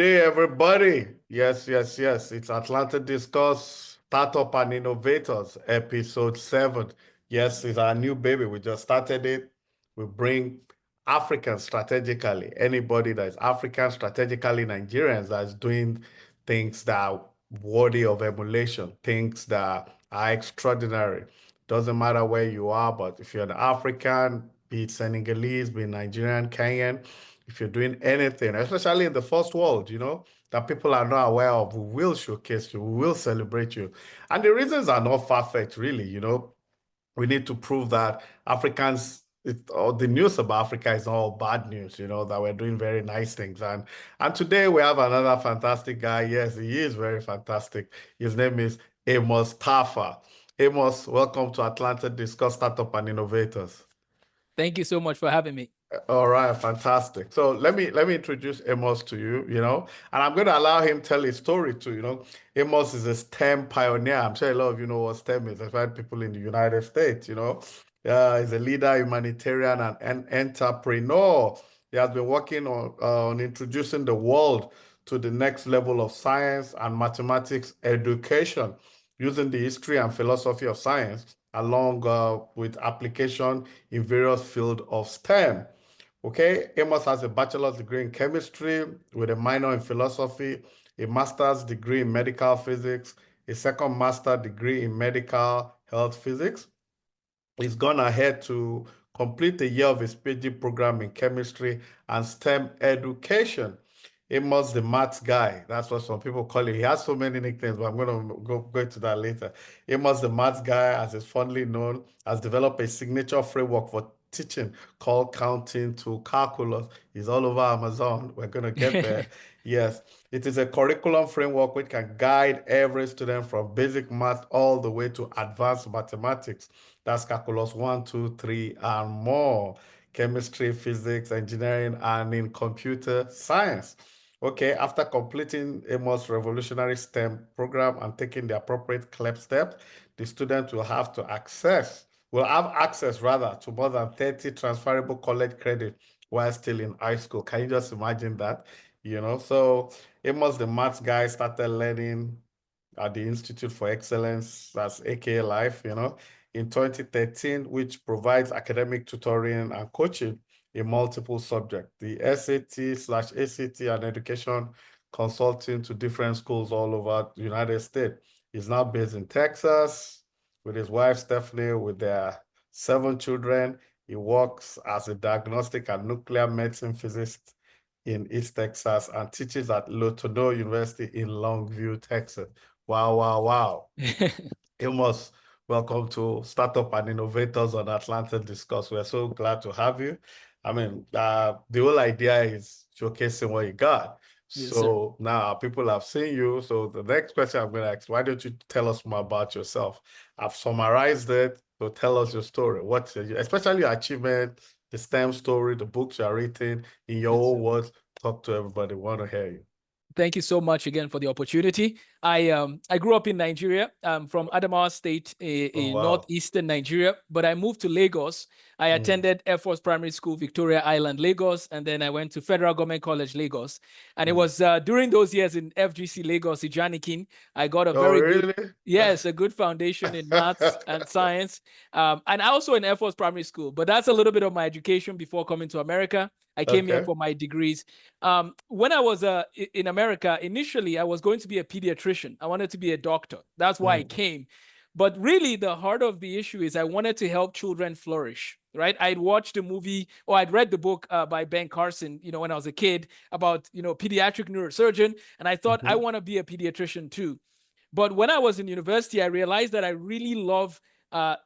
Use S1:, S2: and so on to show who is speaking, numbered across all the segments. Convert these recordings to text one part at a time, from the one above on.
S1: day, everybody. Yes, yes, yes. It's Atlanta Discuss Startup and Innovators, episode 7. Yes, it's our new baby. We just started it. We bring Africans strategically, anybody that is African, strategically Nigerians that's doing things that are worthy of emulation, things that are extraordinary. Doesn't matter where you are, but if you're an African, be it Senegalese, be it Nigerian, Kenyan, if you're doing anything, especially in the first world, that people are not aware of, we will showcase you, we will celebrate you. And the reasons are not far-fetched, really. We need to prove that Africans, or the news about Africa is not all bad news, that we're doing very nice things. And today we have another fantastic guy. Yes, he is very fantastic. His name is Amos Tarfa. Amos, welcome to Atlanta Discuss Startup and Innovators.
S2: Thank you so much for having me.
S1: All right, fantastic. So let me introduce Amos to you, and I'm going to allow him tell his story too, Amos is a STEM pioneer. I'm sure a lot of you know what STEM is, especially people in the United States, He's a leader, humanitarian, and an entrepreneur. He has been working on introducing the world to the next level of science and mathematics education using the history and philosophy of science along with application in various fields of STEM. Okay, Amos has a bachelor's degree in chemistry with a minor in philosophy, a master's degree in medical physics, a second master degree in medical health physics. He's gone ahead to complete a year of his PhD program in chemistry and STEM education. Amos the maths guy. That's what some people call him. He has so many nicknames, but I'm going to go into that later. Amos the maths guy, as is fondly known, has developed a signature framework for teaching called Counting to Calculus. It's all over Amazon. We're going to get there. Yes, it is a curriculum framework which can guide every student from basic math all the way to advanced mathematics. That's calculus 1, 2, 3, and more. Chemistry, physics, engineering, and in computer science. Okay, after completing Amos' revolutionary STEM program and taking the appropriate CLEP step, the student will have access rather to more than 30 transferable college credit while still in high school. Can you just imagine that? So Amos, the maths guy, started learning at the Institute for Excellence, that's AKA Life, in 2013, which provides academic tutoring and coaching in multiple subjects. The SAT/ACT and education consulting to different schools all over the United States. He's now based in Texas with his wife, Stephanie, with their 7 children. He works as a diagnostic and nuclear medicine physicist in East Texas and teaches at Lotono University in Longview, Texas. Wow, wow, wow. Amos, welcome to Startup and Innovators on Atlanta Discuss. We're so glad to have you. I mean, the whole idea is showcasing what you got.
S2: Yes,
S1: so now people have seen you. So the next question I'm going to ask, why don't you tell us more about yourself? I've summarized it. So tell us your story. Especially your achievement, the STEM story, the books you are written, in your own words. Talk to everybody. We want to hear you.
S2: Thank you so much again for the opportunity. I grew up in Nigeria. I'm from Adamawa State, in northeastern Nigeria, but I moved to Lagos. I attended Air Force Primary School, Victoria Island, Lagos, and then I went to Federal Government College, Lagos. And it was during those years in FGC Lagos, Ijanikin, I got a a good foundation in maths and science. And I also in Air Force Primary School, but that's a little bit of my education before coming to America. I came here for my degrees. When I was in America, initially, I was going to be a pediatrician. I wanted to be a doctor. That's why I came. But really, the heart of the issue is I wanted to help children flourish, right? I'd watched a movie, or I'd read the book by Ben Carson, when I was a kid about, pediatric neurosurgeon. And I thought, I want to be a pediatrician too. But when I was in university, I realized that I really love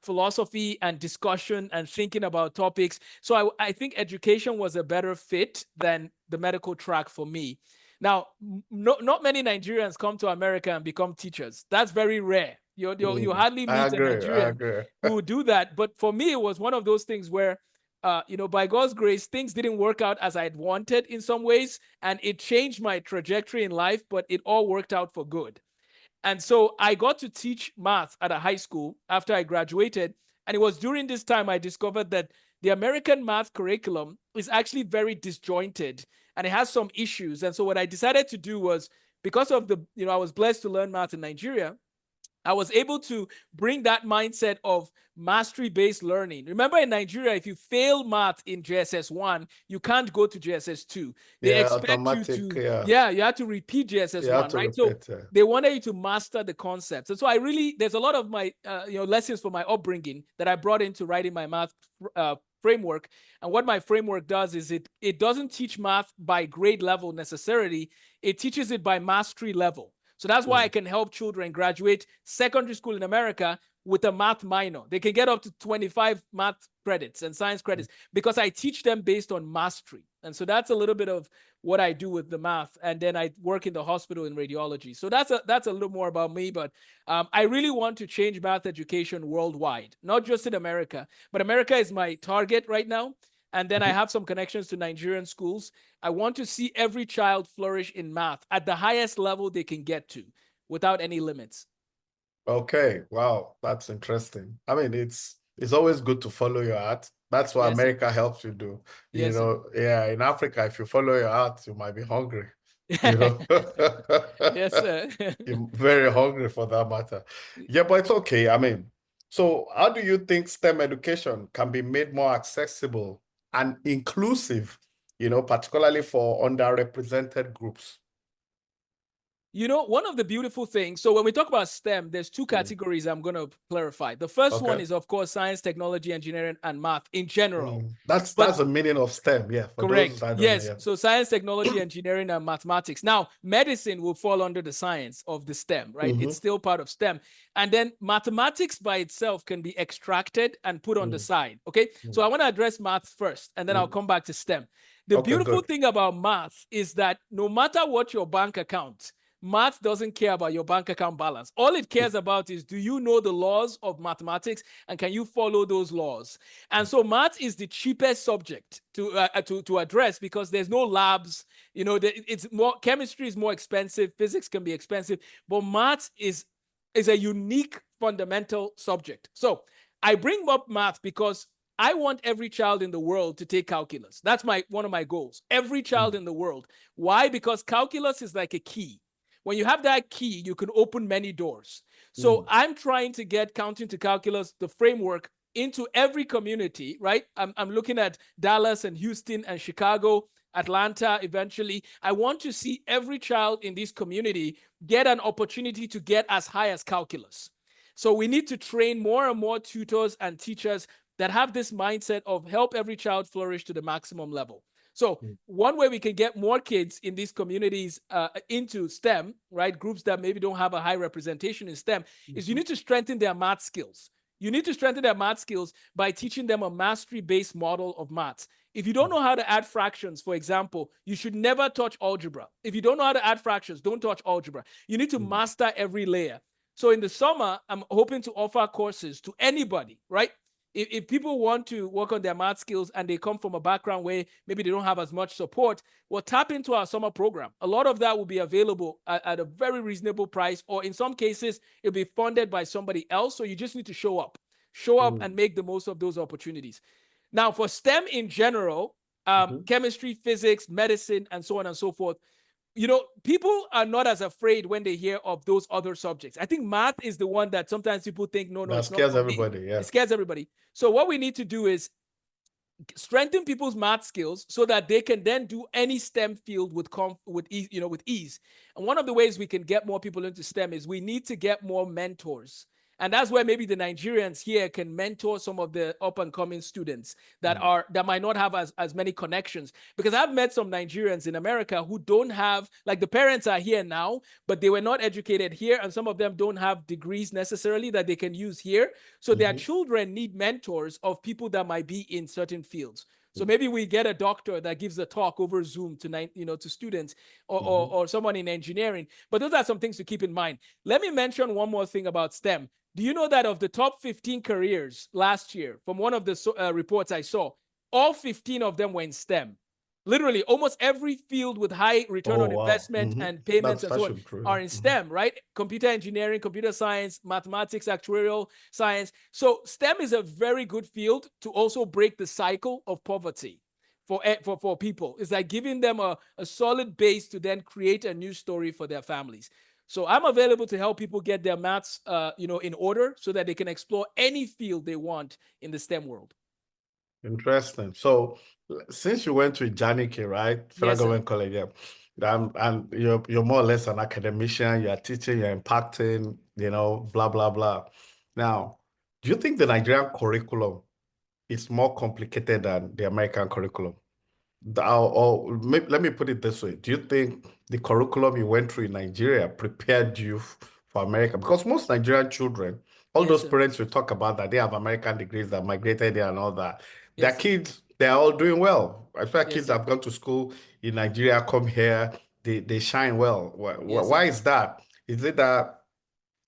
S2: philosophy and discussion and thinking about topics. So I think education was a better fit than the medical track for me. Now, not many Nigerians come to America and become teachers. That's very rare. You hardly meet a Nigerian who do that. But for me, it was one of those things where, by God's grace, things didn't work out as I'd wanted in some ways. And it changed my trajectory in life, but it all worked out for good. And so I got to teach math at a high school after I graduated. And it was during this time I discovered that the American math curriculum is actually very disjointed. and it has some issues. And so what I decided to do was, because of the, I was blessed to learn math in Nigeria, I was able to bring that mindset of mastery-based learning. Remember, in Nigeria, if you fail math in JSS 1, you can't go to JSS 2. They
S1: Yeah,
S2: expect you
S1: automatic.
S2: to,
S1: Yeah,
S2: you have to repeat JSS
S1: you have
S2: 1,
S1: to
S2: right? So
S1: repeat. Yeah.
S2: they wanted you to master the concepts. And so there's a lot of my, lessons from my upbringing that I brought into writing my math framework. And what my framework does is it doesn't teach math by grade level necessarily. It teaches it by mastery level. So that's why I can help children graduate secondary school in America with a math minor. They can get up to 25 math credits and science credits because I teach them based on mastery. And so that's a little bit of what I do with the math. And then I work in the hospital in radiology. So that's a little more about me. But I really want to change math education worldwide, not just in America. But America is my target right now. And then I have some connections to Nigerian schools. I want to see every child flourish in math at the highest level they can get to without any limits.
S1: Okay, wow, that's interesting. I mean, it's always good to follow your heart. That's what
S2: Yes, sir.
S1: America helps you do.
S2: Yes, sir.
S1: Yeah, in Africa, if you follow your heart, you might be hungry, you know.
S2: Yes, sir.
S1: You're very hungry for that matter. Yeah, but it's okay. I mean, so how do you think STEM education can be made more accessible and inclusive, particularly for underrepresented groups?
S2: One of the beautiful things, so when we talk about STEM, there's two categories I'm going to clarify. The first one
S1: Okay.
S2: is, of course, science, technology, engineering, and math in general.
S1: That's
S2: But
S1: the meaning of STEM, yeah, for those
S2: correct.
S1: I don't know.
S2: Yes.
S1: Yeah.
S2: So science, technology, engineering, and mathematics. Now, medicine will fall under the science of the STEM, right? It's still part of STEM. And then mathematics by itself can be extracted and put on the side. Okay. So I want to address math first, and then I'll come back to STEM. The
S1: Okay,
S2: beautiful
S1: good.
S2: thing about math is that no matter what your bank account, math doesn't care about your bank account balance. All it cares about is, do you know the laws of mathematics and can you follow those laws? And so math is the cheapest subject to address because there's no labs. It's more, chemistry is more expensive, physics can be expensive, but math is a unique fundamental subject. So I bring up math because I want every child in the world to take calculus. That's one of my goals. Every child in the world. Why? Because calculus is like a key. When you have that key, you can open many doors. So I'm trying to get counting to calculus, the framework, into every community, right? I'm looking at Dallas and Houston and Chicago, Atlanta eventually. I want to see every child in this community get an opportunity to get as high as calculus. So we need to train more and more tutors and teachers that have this mindset of help every child flourish to the maximum level. So one way we can get more kids in these communities into STEM, right? Groups that maybe don't have a high representation in STEM, is you need to strengthen their math skills. You need to strengthen their math skills by teaching them a mastery-based model of maths. If you don't know how to add fractions, for example, you should never touch algebra. If you don't know how to add fractions, don't touch algebra. You need to master every layer. So in the summer, I'm hoping to offer courses to anybody, right? If people want to work on their math skills and they come from a background where maybe they don't have as much support, well, tap into our summer program. A lot of that will be available at a very reasonable price, or in some cases, it'll be funded by somebody else. So you just need to show up and make the most of those opportunities. Now, for STEM in general, chemistry, physics, medicine, and so on and so forth, people are not as afraid when they hear of those other subjects. I think math is the one that sometimes people think, no,
S1: That
S2: it's not
S1: scares
S2: for me.
S1: everybody, yeah.
S2: It scares everybody. So what we need to do is strengthen people's math skills so that they can then do any STEM field with ease. And one of the ways we can get more people into STEM is we need to get more mentors. And that's where maybe the Nigerians here can mentor some of the up and coming students that might not have as many connections. Because I've met some Nigerians in America who don't have, like, the parents are here now, but they were not educated here. And some of them don't have degrees necessarily that they can use here. So their children need mentors of people that might be in certain fields. So maybe we get a doctor that gives a talk over Zoom to students, or someone in engineering. But those are some things to keep in mind. Let me mention one more thing about STEM. Do you know that of the top 15 careers last year, from one of the reports I saw, all 15 of them were in STEM? Literally, almost every field with high return on investment and payments and so on are in STEM, right? Computer engineering, computer science, mathematics, actuarial science. So STEM is a very good field to also break the cycle of poverty. for people. It's like giving them a solid base to then create a new story for their families. So I'm available to help people get their maths, in order so that they can explore any field they want in the STEM world.
S1: Interesting. So since you went to Janike, right? Federal
S2: Yes, sir.
S1: Government College, yeah. And you're more or less an academician, you're teaching, you're impacting, blah, blah, blah. Now, do you think the Nigerian curriculum is more complicated than the American curriculum? Let me put it this way. Do you think the curriculum you went through in Nigeria prepared you for America? Because most Nigerian children, all
S2: Yes,
S1: those
S2: sir.
S1: parents we talk about that they have American degrees that migrated there and all that, their
S2: Yes, sir.
S1: kids, they're all doing well. I swear
S2: Yes,
S1: kids
S2: sir.
S1: that have gone to school in Nigeria come here, they shine well. Why,
S2: Yes,
S1: why
S2: sir.
S1: is that? Is it that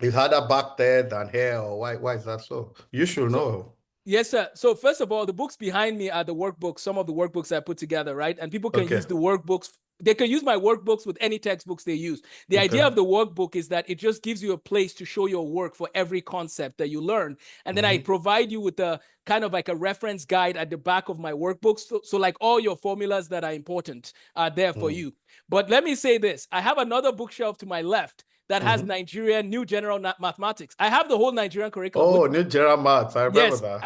S1: it's harder back there than here, or why is that so? You should
S2: So
S1: know.
S2: yes, sir. So first of all, the books behind me are the workbooks, some of the workbooks I put together, right? And people can
S1: Okay.
S2: use the workbooks. They can use my workbooks with any textbooks they use. The idea
S1: Okay.
S2: of the workbook is that it just gives you a place to show your work for every concept that you learn. And then I
S1: Mm-hmm.
S2: provide you with a kind of like a reference guide at the back of my workbooks. So like all your formulas that are important are there for
S1: Mm.
S2: you. But let me say this. I have another bookshelf to my left that has
S1: Mm-hmm.
S2: Nigerian New General Mathematics. I have the whole Nigerian curriculum with
S1: Oh,
S2: me.
S1: New General Maths. I remember
S2: Yes,
S1: that.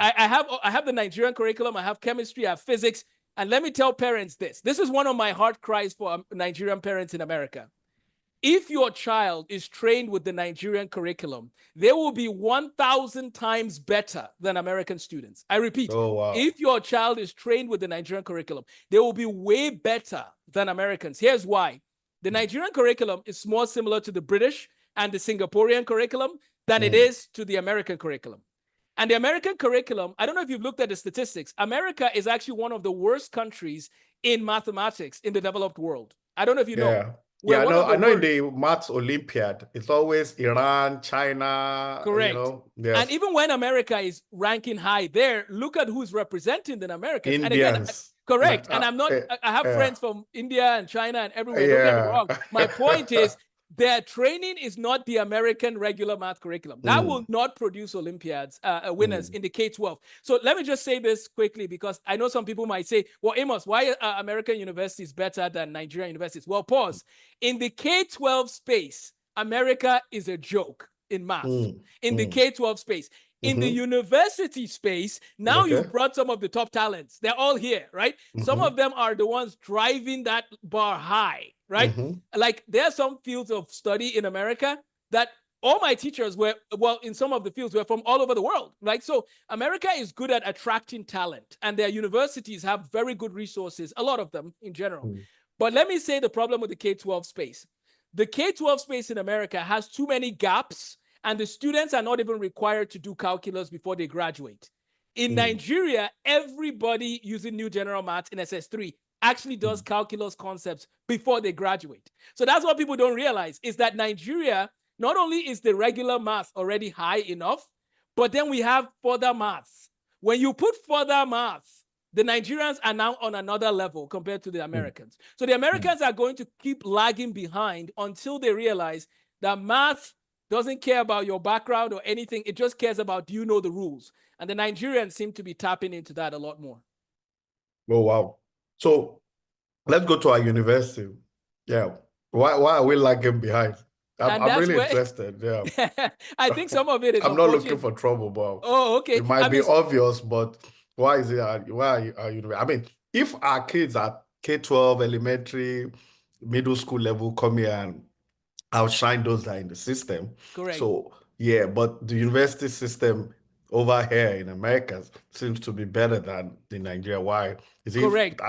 S2: I have the Nigerian curriculum. I have chemistry. I have physics. And let me tell parents this. This is one of my heart cries for Nigerian parents in America. If your child is trained with the Nigerian curriculum, they will be 1,000 times better than American students. I repeat,
S1: Oh, wow.
S2: if your child is trained with the Nigerian curriculum, they will be way better than Americans. Here's why. The Nigerian curriculum is more similar to the British and the Singaporean curriculum than it
S1: Mm.
S2: is to the American curriculum. And the American curriculum, I don't know if you've looked at the statistics. America is actually one of the worst countries in mathematics in the developed world. I don't know if you know.
S1: Yeah.
S2: We're
S1: Yeah, I
S2: one
S1: know.
S2: of the
S1: I know in
S2: worst.
S1: the Maths Olympiad, it's always Iran, China,
S2: Correct. And
S1: Yes.
S2: even when America is ranking high there, look at who's representing the Americans. And again,
S1: Indians.
S2: correct. And I'm not, I have
S1: Yeah.
S2: friends from India and China and everywhere. Don't get me
S1: Yeah.
S2: wrong. My point is, their training is not the American regular math curriculum. That will
S1: Mm,
S2: not produce Olympiads winners
S1: mm,
S2: in the K-12. So let me just say this quickly, because I know some people might say, well, Amos, why are American universities better than Nigerian universities? Well, pause. In the K-12 space, America is a joke in math,
S1: mm,
S2: in the
S1: mm.
S2: K-12 space. In the
S1: Mm-hmm.
S2: university space, now
S1: Okay.
S2: you've brought some of the top talents. They're all here, right? Some
S1: Mm-hmm.
S2: of them are the ones driving that bar high, right?
S1: Mm-hmm.
S2: Like there are some fields of study in America that all my teachers were, well, in some of the fields were from all over the world, right? So America is good at attracting talent, and their universities have very good resources, a lot of them in general.
S1: Mm,
S2: But let me say the problem with the K-12 space. The K-12 space in America has too many gaps, and the students are not even required to do calculus before they graduate. In
S1: mm,
S2: Nigeria, everybody using New General Maths in SS3 actually does
S1: mm,
S2: calculus concepts before they graduate. So that's what people don't realize, is that Nigeria, not only is the regular math already high enough, but then we have further maths. When you put further maths, the Nigerians are now on another level compared to the
S1: mm,
S2: Americans. So the
S1: mm.
S2: Americans are going to keep lagging behind until they realize that math doesn't care about your background or anything. It just cares about, do you know the rules? And the Nigerians seem to be tapping into that a lot more.
S1: Oh, wow. So let's go to our university. Yeah. Why are we lagging behind?
S2: And
S1: I'm
S2: that's
S1: really
S2: where
S1: interested. Yeah.
S2: I think some of it is
S1: I'm not looking
S2: unfortunate.
S1: for trouble, but
S2: Oh, okay.
S1: it might
S2: I
S1: be
S2: mean,
S1: obvious, but why is it are you I mean, if our kids at K-12, elementary, middle school level come here and outshine those that are in the system.
S2: correct.
S1: So yeah, but the university system over here in America seems to be better than in Nigeria. Why? Is it
S2: Correct.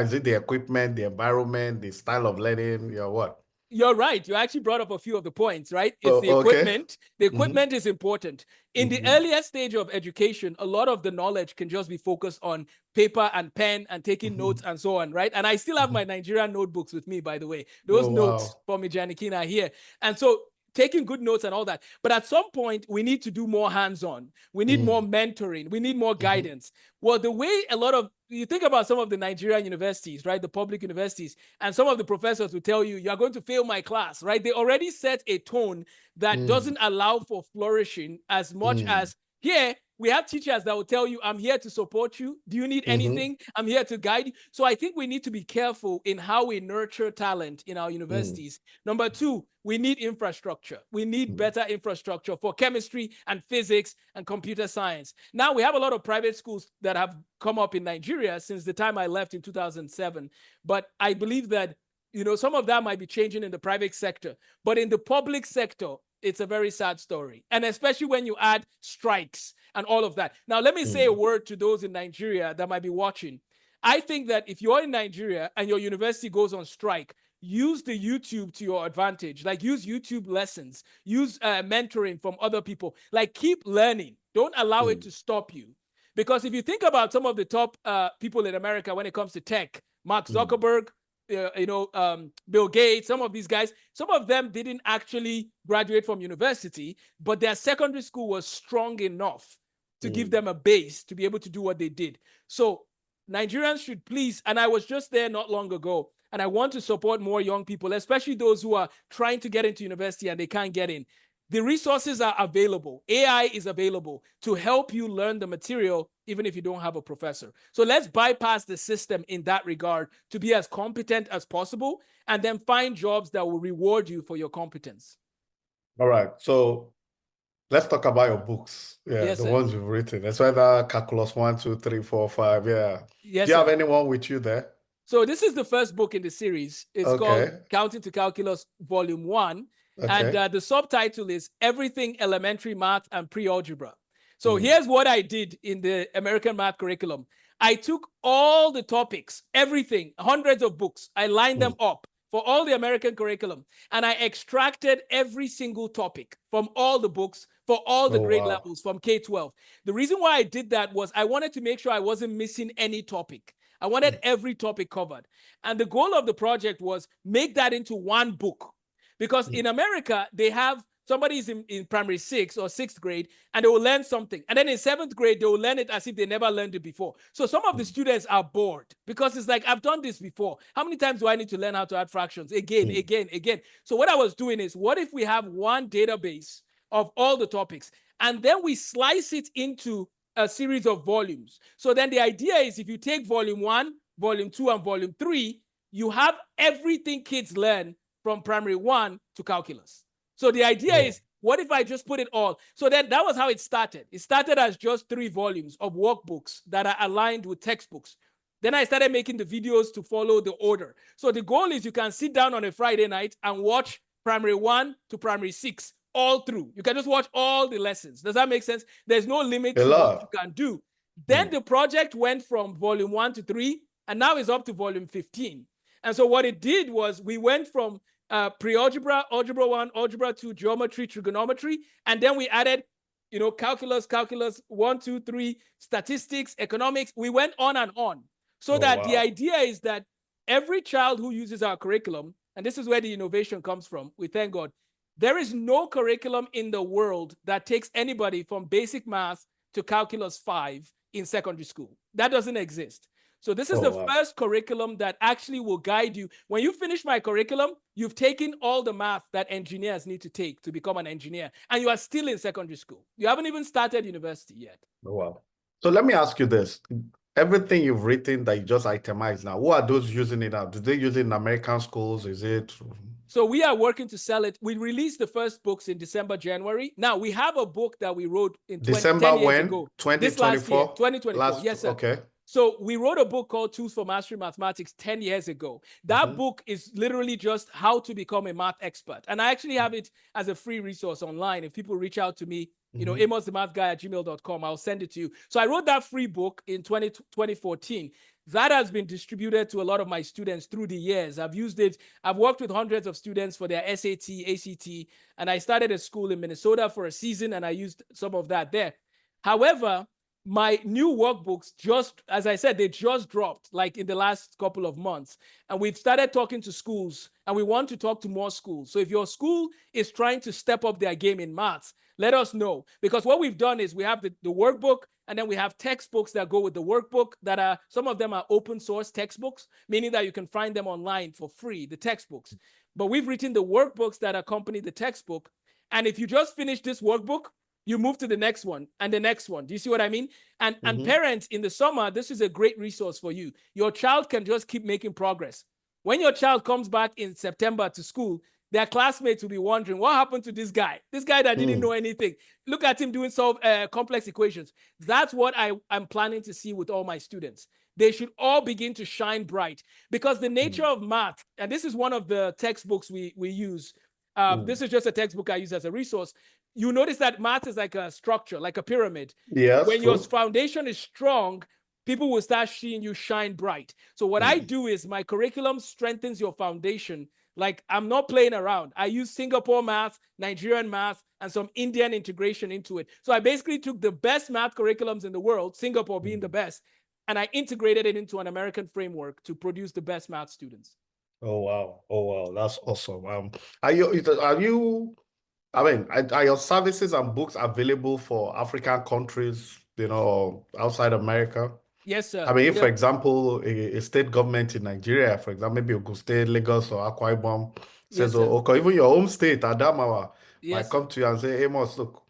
S1: is it the equipment, the environment, the style of learning? Yeah, what?
S2: You're right. You actually brought up a few of the points, right? It's the
S1: Oh, okay.
S2: equipment. The
S1: Mm-hmm.
S2: equipment is important. In the
S1: Mm-hmm.
S2: earlier stage of education, a lot of the knowledge can just be focused on paper and pen and taking
S1: Mm-hmm.
S2: notes and so on, right? And I still have
S1: Mm-hmm.
S2: my Nigerian notebooks with me, by the way. Those
S1: Oh,
S2: notes
S1: wow.
S2: for me, Janikina, are here. And so taking good notes and all that. But at some point, we need to do more hands-on. We need more
S1: Mm.
S2: mentoring. We need more
S1: Mm-hmm.
S2: guidance. Well, the way a lot of you think about some of the Nigerian universities, right? The public universities, and some of the professors will tell you, you're going to fail my class, right? They already set a tone that
S1: Mm.
S2: doesn't allow for flourishing as much
S1: Mm.
S2: as here We have teachers that will tell you, I'm here to support you. Do you need anything? I'm here to guide you. So I think we need to be careful in how we nurture talent in our universities. Number two, we need infrastructure. We need better infrastructure for chemistry and physics and computer science. Now, we have a lot of private schools that have come up in Nigeria since the time I left in 2007. But I believe that, some of that might be changing in the private sector. But in the public sector, it's a very sad story. And especially when you add strikes and all of that. Now, let me say a word to those in Nigeria that might be watching. I think that if you're in Nigeria and your university goes on strike, use the YouTube to your advantage. Like, use YouTube lessons, use mentoring from other people. Like, keep learning. Don't allow it to stop you. Because if you think about some of the top people in America when it comes to tech, Mark Zuckerberg, Bill Gates, some of these guys, some of them didn't actually graduate from university, but their secondary school was strong enough to give them a base to be able to do what they did. So Nigerians should please, and I was just there not long ago, and I want to support more young people, especially those who are trying to get into university and they can't get in. The resources are available. AI is available to help you learn the material, even if you don't have a professor. So let's bypass the system in that regard to be as competent as possible, and then find jobs that will reward you for your competence.
S1: All right. So let's talk about your books. Yeah,
S2: yes,
S1: the
S2: sir.
S1: ones you've written. It's whether Calculus 1, 2, 3, 4, 5. Yeah.
S2: Yes,
S1: Do you have
S2: sir.
S1: anyone with you there?
S2: So this is the first book in the series. It's called Counting to Calculus Volume 1. And the subtitle is Everything Elementary Math and Pre-Algebra. So here's what I did in the American math curriculum. I took all the topics, everything, hundreds of books. I lined them up for all the American curriculum. And I extracted every single topic from all the books for all the grade levels from K-12. The reason why I did that was I wanted to make sure I wasn't missing any topic. I wanted every topic covered. And the goal of the project was make that into one book. Because in America, they have somebody's in primary 6 or 6th grade, and they will learn something. And then in 7th grade, they will learn it as if they never learned it before. So some of the students are bored because it's like, I've done this before. How many times do I need to learn how to add fractions? Again. So what I was doing is, what if we have one database of all the topics, and then we slice it into a series of volumes? So then the idea is, if you take volume 1, volume 2, and volume 3, you have everything kids learn from primary 1 to calculus. So the idea is, what if I just put it all? So then that was how it started. It started as just 3 volumes of workbooks that are aligned with textbooks. Then I started making the videos to follow the order. So the goal is, you can sit down on a Friday night and watch primary 1 to primary 6 all through. You can just watch all the lessons. Does that make sense? There's no limit to what you can do. Then the project went from volume 1 to 3, and now it's up to volume 15. And so what it did was, we went from pre-algebra, algebra 1, algebra 2, geometry, trigonometry, and then we added, calculus, 1, 2, 3, statistics, economics. We went on and on. So the idea is that every child who uses our curriculum, and this is where the innovation comes from, we thank God, there is no curriculum in the world that takes anybody from basic math to calculus 5 in secondary school. That doesn't exist. So this is the first curriculum that actually will guide you. When you finish my curriculum, you've taken all the math that engineers need to take to become an engineer, and you are still in secondary school. You haven't even started university yet.
S1: Oh, wow. So let me ask you this. Everything you've written that you just itemized now, who are those using it now? Do they use it in American schools? Is it?
S2: So we are working to sell it. We released the first books in December, January. Now, we have a book that we wrote in 10 years ago.
S1: 2024?
S2: This last year, 2024. Yes, sir.
S1: Okay.
S2: So we wrote a book called Tools for Mastering Mathematics 10 years ago. That book is literally just how to become a math expert. And I actually have it as a free resource online. If people reach out to me, amosthemathguy@gmail.com, I'll send it to you. So I wrote that free book in 2014. That has been distributed to a lot of my students through the years. I've used it. I've worked with hundreds of students for their SAT, ACT, and I started a school in Minnesota for a season, and I used some of that there. However, my new workbooks just, as I said, they just dropped like in the last couple of months. And we've started talking to schools, and we want to talk to more schools. So if your school is trying to step up their game in maths, let us know. Because what we've done is we have the workbook, and then we have textbooks that go with the workbook that are, some of them are open source textbooks, meaning that you can find them online for free, the textbooks. But we've written the workbooks that accompany the textbook. And if you just finish this workbook, you move to the next one and the next one. Do you see what I mean? And parents, in the summer, this is a great resource for you. Your child can just keep making progress. When your child comes back in September to school, their classmates will be wondering, what happened to this guy? This guy that didn't know anything. Look at him doing complex equations. That's what I'm planning to see with all my students. They should all begin to shine bright, because the nature of math, and this is one of the textbooks we use. This is just a textbook I use as a resource. You notice that math is like a structure, like a pyramid.
S1: Yes,
S2: when
S1: true.
S2: your foundation is strong, people will start seeing you shine bright. So what I do is my curriculum strengthens your foundation. Like, I'm not playing around. I use Singapore math, Nigerian math, and some Indian integration into it. So I basically took the best math curriculums in the world, Singapore being the best, and I integrated it into an American framework to produce the best math students.
S1: Oh wow. Oh wow. That's awesome. Are you I mean, are your services and books available for African countries, or outside America?
S2: Yes, sir.
S1: I mean, if, for example, a state government in Nigeria, for example, maybe Ogun State, Lagos, or Akwa Ibom, says,
S2: Yes, sir.
S1: okay, even your home state, Adamawa, might
S2: Yes.
S1: come to you and say, Amos, look,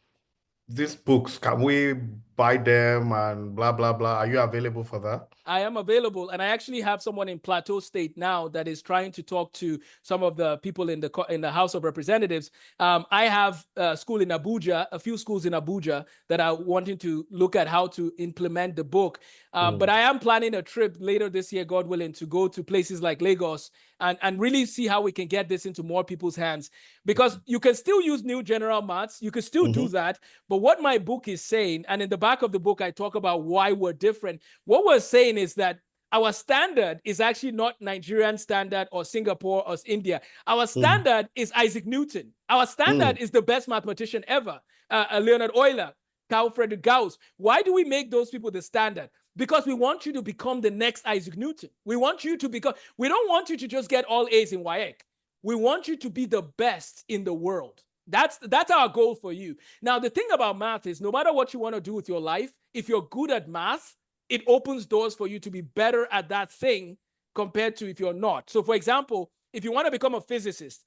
S1: these books, can we buy them and blah, blah, blah. Are you available for that?
S2: I am available, and I actually have someone in Plateau State now that is trying to talk to some of the people in the House of Representatives. I have a school in Abuja, a few schools in Abuja that are wanting to look at how to implement the book. But I am planning a trip later this year, God willing, to go to places like Lagos and really see how we can get this into more people's hands. Because you can still use new general maths, you can still do that. But what my book is saying, and in the back of the book, I talk about why we're different. What we're saying is that our standard is actually not Nigerian standard or Singapore or India. Our standard is Isaac Newton. Our standard is the best mathematician ever, Leonard Euler, Carl Friedrich Gauss. Why do we make those people the standard? Because we want you to become the next Isaac Newton. We want you to become, we don't want you to just get all A's in WAEC. We want you to be the best in the world. That's our goal for you. Now, the thing about math is, no matter what you want to do with your life, if you're good at math, it opens doors for you to be better at that thing compared to if you're not. So, for example, if you want to become a physicist,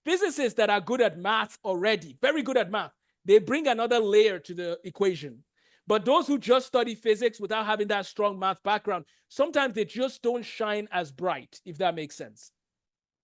S2: physicists that are good at math already, very good at math, they bring another layer to the equation. But those who just study physics without having that strong math background, sometimes they just don't shine as bright, if that makes sense.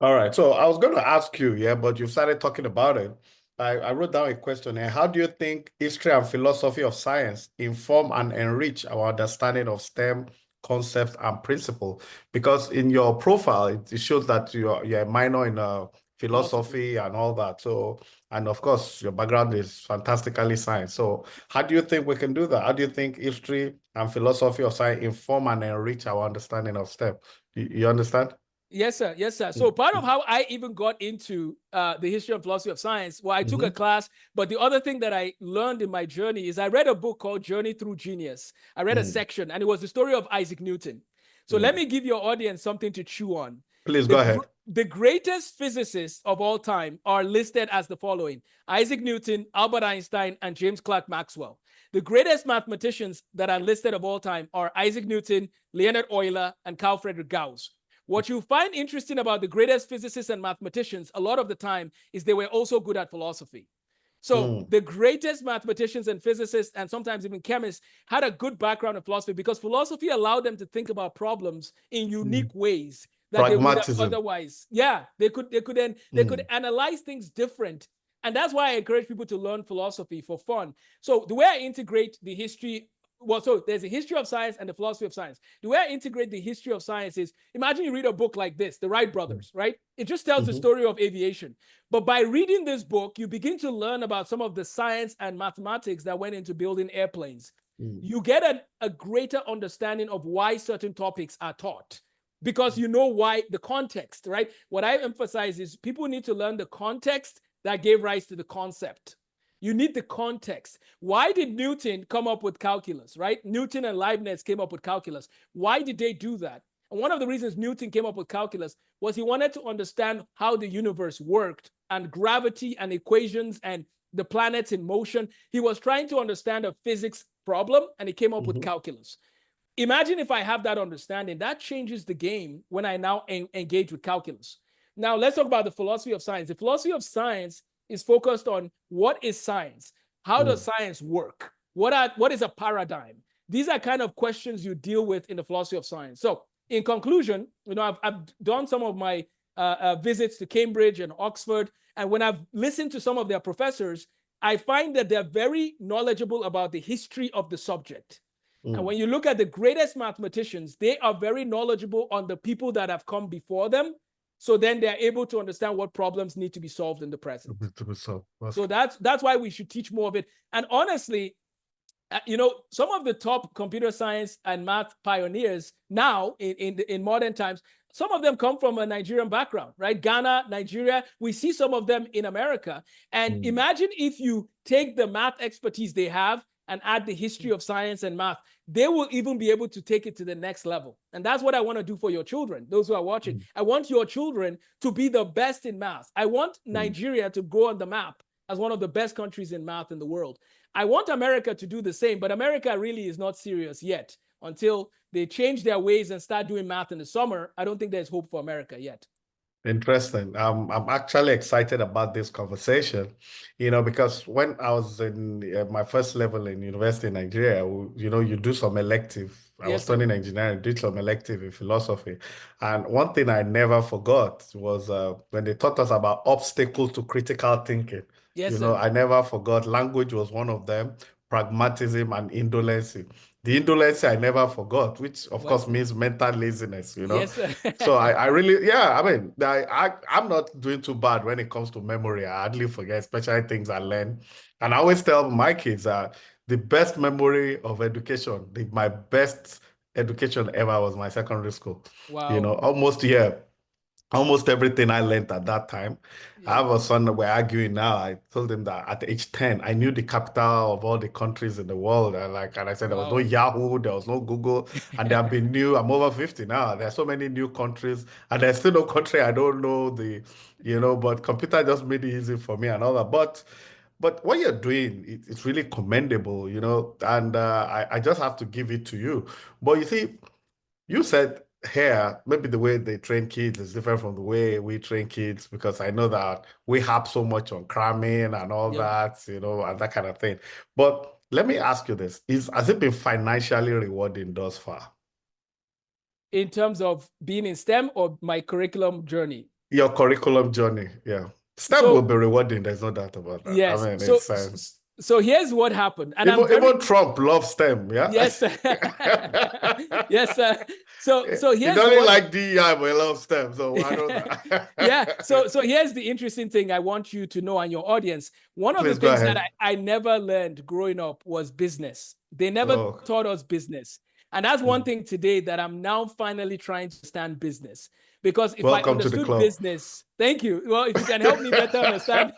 S1: All right. So I was going to ask you, yeah, but you started talking about it. I wrote down a question here. How do you think history and philosophy of science inform and enrich our understanding of STEM concepts and principles? Because in your profile, it shows that you're a minor in philosophy and all that. So, and of course, your background is fantastically science. So how do you think we can do that? How do you think history and philosophy of science inform and enrich our understanding of STEM? You understand?
S2: Yes, sir. Yes, sir. So part of how I even got into the history and philosophy of science, well, I took a class, but the other thing that I learned in my journey is I read a book called Journey Through Genius. I read a section, and it was the story of Isaac Newton. So let me give your audience something to chew on.
S1: Please go ahead.
S2: The greatest physicists of all time are listed as the following: Isaac Newton, Albert Einstein, and James Clerk Maxwell. The greatest mathematicians that are listed of all time are Isaac Newton, Leonard Euler, and Carl Friedrich Gauss. What you find interesting about the greatest physicists and mathematicians a lot of the time is they were also good at philosophy. So the greatest mathematicians and physicists, and sometimes even chemists, had a good background in philosophy because philosophy allowed them to think about problems in unique ways that they would have otherwise. Yeah, they could analyze things different. And that's why I encourage people to learn philosophy for fun. So the way I integrate the history, well, so there's a history of science and the philosophy of science. The way I integrate the history of science is, imagine you read a book like this, The Wright Brothers, right? It just tells the story of aviation. But by reading this book, you begin to learn about some of the science and mathematics that went into building airplanes. You get a greater understanding of why certain topics are taught, because you know why, the context, right? What I emphasize is people need to learn the context that gave rise to the concept. You need the context. Why did Newton come up with calculus, right? Newton and Leibniz came up with calculus. Why did they do that? And one of the reasons Newton came up with calculus was he wanted to understand how the universe worked, and gravity and equations and the planets in motion. He was trying to understand a physics problem, and he came up with calculus. Imagine if I have that understanding, that changes the game when I now engage with calculus. Now, let's talk about the philosophy of science. The philosophy of science is focused on what is science. How does science work? What is a paradigm? These are kind of questions you deal with in the philosophy of science. So in conclusion, I've done some of my visits to Cambridge and Oxford, and when I've listened to some of their professors, I find that they're very knowledgeable about the history of the subject. And when you look at the greatest mathematicians, they are very knowledgeable on the people that have come before them. So then they're able to understand what problems need to be solved in the present. So that's why we should teach more of it. And honestly, some of the top computer science and math pioneers now in modern times, some of them come from a Nigerian background, right? Ghana, Nigeria. We see some of them in America. And imagine if you take the math expertise they have and add the history of science and math, they will even be able to take it to the next level. And that's what I want to do for your children, those who are watching. I want your children to be the best in math. I want Nigeria to go on the map as one of the best countries in math in the world. I want America to do the same, but America really is not serious yet. Until they change their ways and start doing math in the summer, I don't think there's hope for America yet.
S1: Interesting. I'm actually excited about this conversation, because when I was in my first level in university in Nigeria, you do some elective. I was studying engineering, did some elective in philosophy. And one thing I never forgot was when they taught us about obstacles to critical thinking. I never forgot language was one of them, pragmatism and indolency. The indolency I never forgot, which of course means mental laziness,
S2: Yes, sir.
S1: So I really, I mean, I'm not doing too bad when it comes to memory. I hardly forget, especially things I learn. And I always tell my kids that the best memory of education, my best education ever was my secondary school.
S2: Wow.
S1: Almost everything I learned at that time. I have a son that we're arguing now. I told him that at age 10, I knew the capital of all the countries in the world. And I said, there was no Yahoo, there was no Google, and there have been new, I'm over 50 now. There are so many new countries, and there's still no country I don't know but computer just made it easy for me and all that. But what you're doing, it's really commendable, and I just have to give it to you. But you see, you said here, maybe the way they train kids is different from the way we train kids, because I know that we have so much on cramming and all that, and that kind of thing. But let me ask you this. Has it been financially rewarding thus far?
S2: In terms of being in STEM or my curriculum journey?
S1: Your curriculum journey, yeah. STEM will be rewarding, there's no doubt about that.
S2: Yes.
S1: I mean,
S2: so here's what happened. And
S1: even Trump loves STEM, yeah?
S2: Yes. Yes. So here's
S1: he doesn't like DEI, but he loves STEM. So I know that.
S2: Yeah. So here's the interesting thing I want you to know and your audience. One of the things that I never learned growing up was business. They never taught us business. And that's one thing today that I'm now finally trying to understand business. Because if I understood business, thank you. Well, if you can help me better understand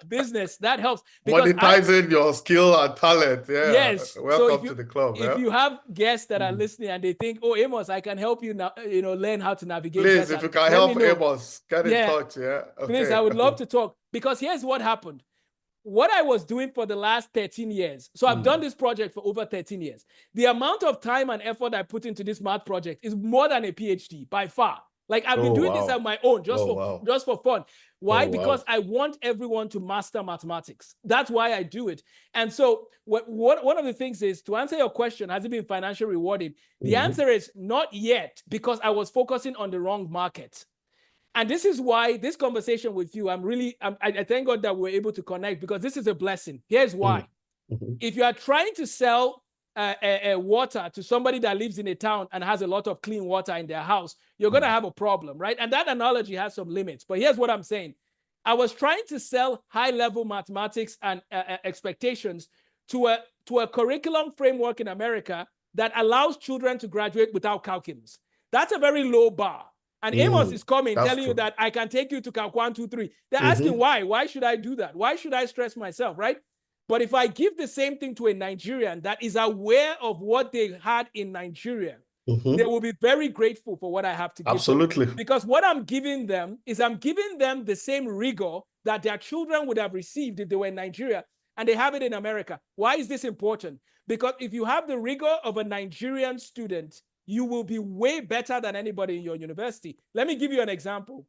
S2: business, that helps.
S1: Monetizing your skill and talent. Yeah.
S2: Yes.
S1: Welcome to the club.
S2: If you have guests that are listening and they think, oh, Amos, I can help you now, learn how to navigate.
S1: Please, if you can help Amos, get in touch. Yeah. Okay.
S2: Please, I would love to talk. Because here's what happened. What I was doing for the last 13 years. So I've done this project for over 13 years. The amount of time and effort I put into this math project is more than a PhD by far. Like I've been doing this on my own, just for fun. Why? Because I want everyone to master mathematics. That's why I do it. And so one of the things is, to answer your question, has it been financially rewarding? The answer is not yet, because I was focusing on the wrong market. And this is why this conversation with you, I thank God that we're able to connect, because this is a blessing. Here's why. If you are trying to sell water to somebody that lives in a town and has a lot of clean water in their house, you're going to have a problem, right? And that analogy has some limits. But here's what I'm saying. I was trying to sell high-level mathematics and expectations to a curriculum framework in America that allows children to graduate without calculus. That's a very low bar. And Amos is coming, telling you that I can take you to Calc 1, 2, 3. They're asking why. Why should I do that? Why should I stress myself, right? But if I give the same thing to a Nigerian that is aware of what they had in Nigeria, they will be very grateful for what I have to give.
S1: Absolutely.
S2: them. Because what I'm giving them is I'm giving them the same rigor that their children would have received if they were in Nigeria, and they have it in America. Why is this important? Because if you have the rigor of a Nigerian student, you will be way better than anybody in your university. Let me give you an example.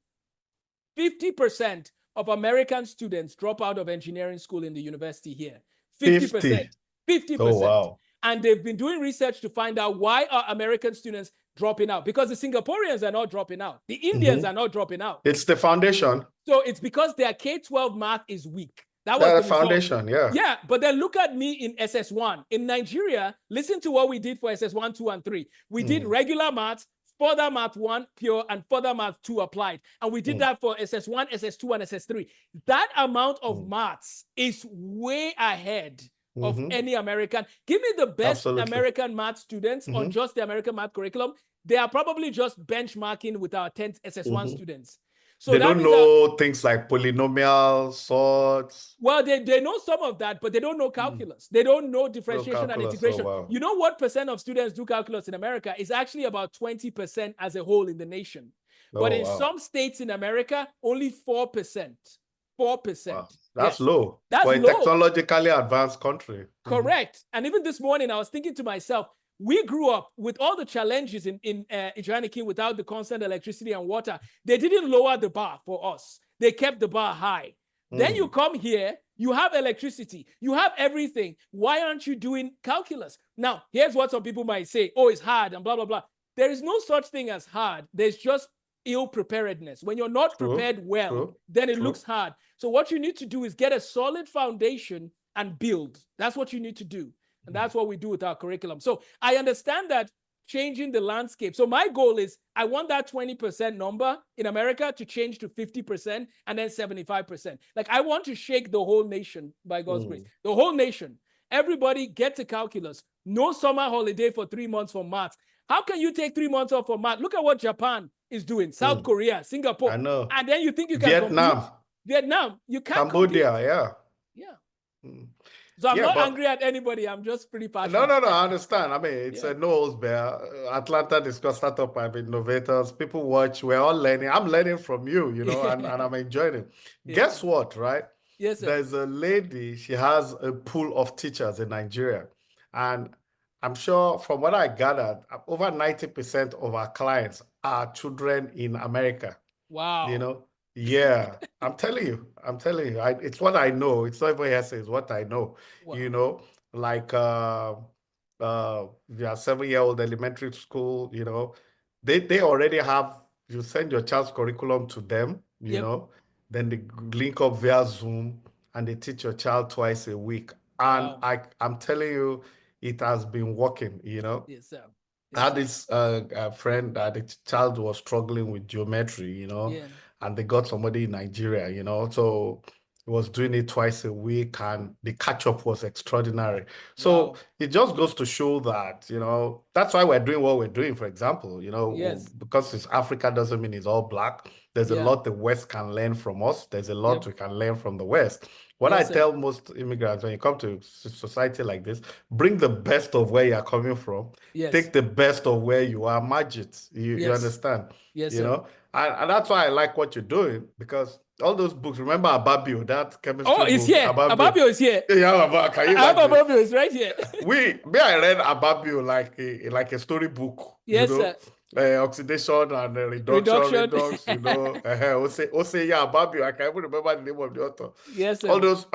S2: 50% of American students drop out of engineering school in the university here. 50%.
S1: 50.
S2: 50%.
S1: Oh, wow.
S2: And they've been doing research to find out why are American students dropping out, because the Singaporeans are not dropping out. The Indians are not dropping out.
S1: It's the foundation.
S2: So it's because their K-12 math is weak. That was
S1: That's
S2: the
S1: the
S2: result.
S1: foundation, yeah.
S2: Yeah, but then look at me in SS1. In Nigeria, listen to what we did for SS1, 2, and 3. We did regular maths, further math 1 pure, and further math 2 applied. And we did that for SS1, SS2, and SS3. That amount of maths is way ahead of any American. Give me the best American math students on just the American math curriculum. They are probably just benchmarking with our 10th SS1 students. So
S1: they don't know things like polynomial sorts.
S2: Well, they know some of that, but they don't know calculus. They don't know differentiation and integration.
S1: Oh, wow.
S2: You know what percent of students do calculus in America? It's actually about 20% as a whole in the nation. But in some states in America, only 4%. 4%.
S1: Wow. That's low.
S2: That's
S1: for a
S2: low.
S1: Technologically advanced country.
S2: Correct. And even this morning, I was thinking to myself, we grew up with all the challenges in Johannekin without the constant electricity and water. They didn't lower the bar for us. They kept the bar high. Then you come here, you have electricity, you have everything. Why aren't you doing calculus? Now, here's what some people might say, oh, it's hard and blah, blah, blah. There is no such thing as hard. There's just ill preparedness. When you're not prepared well, then it looks hard. So what you need to do is get a solid foundation and build. That's what you need to do. And that's what we do with our curriculum. So I understand that changing the landscape. So my goal is I want that 20% number in America to change to 50% and then 75%. Like I want to shake the whole nation by God's grace. The whole nation. Everybody get to calculus. No summer holiday for 3 months for math. How can you take 3 months off for math? Look at what Japan is doing. South Korea, Singapore.
S1: I know.
S2: And then you think you can
S1: Vietnam.
S2: compete? Vietnam. You can't
S1: Cambodia,
S2: compete. Yeah. So I'm not angry at anybody. I'm just pretty passionate.
S1: No, I understand. I mean, it's a no holds barred. Atlanta discuss startup and innovators. People watch. We're all learning. I'm learning from you, and I'm enjoying it. Guess what, right?
S2: Yes, sir.
S1: There's a lady, she has a pool of teachers in Nigeria. And I'm sure from what I gathered, over 90% of our clients are children in America.
S2: Wow.
S1: Yeah, I'm telling you, it's what I know. It's not even hearsay, it's what I know. Wow. Like your 7-year-old elementary school, they already have, you send your child's curriculum to them, then they link up via Zoom and they teach your child twice a week. And wow. I'm telling you, it has been working,
S2: Yes, sir.
S1: I had this friend that the child was struggling with geometry, and they got somebody in Nigeria, so he was doing it twice a week and the catch-up was extraordinary. So wow. It just goes to show that, that's why we're doing what we're doing, for example,
S2: yes.
S1: because it's Africa doesn't mean it's all black. There's a lot the West can learn from us. There's a lot we can learn from the West. What I tell most immigrants when you come to society like this, bring the best of where you're coming from.
S2: Yes.
S1: Take the best of where you are, merge it. You understand?
S2: Yes,
S1: And that's why I like what you're doing, because all those books, remember Ababio, that chemistry book?
S2: Oh, it's here. Ababio is here.
S1: Yeah, can you imagine?
S2: Ababio is right here.
S1: I read Ababio like a storybook.
S2: Yes, sir.
S1: Oxidation and reduction. Ababio, I can't even remember the name of the author.
S2: Yes, sir.
S1: All those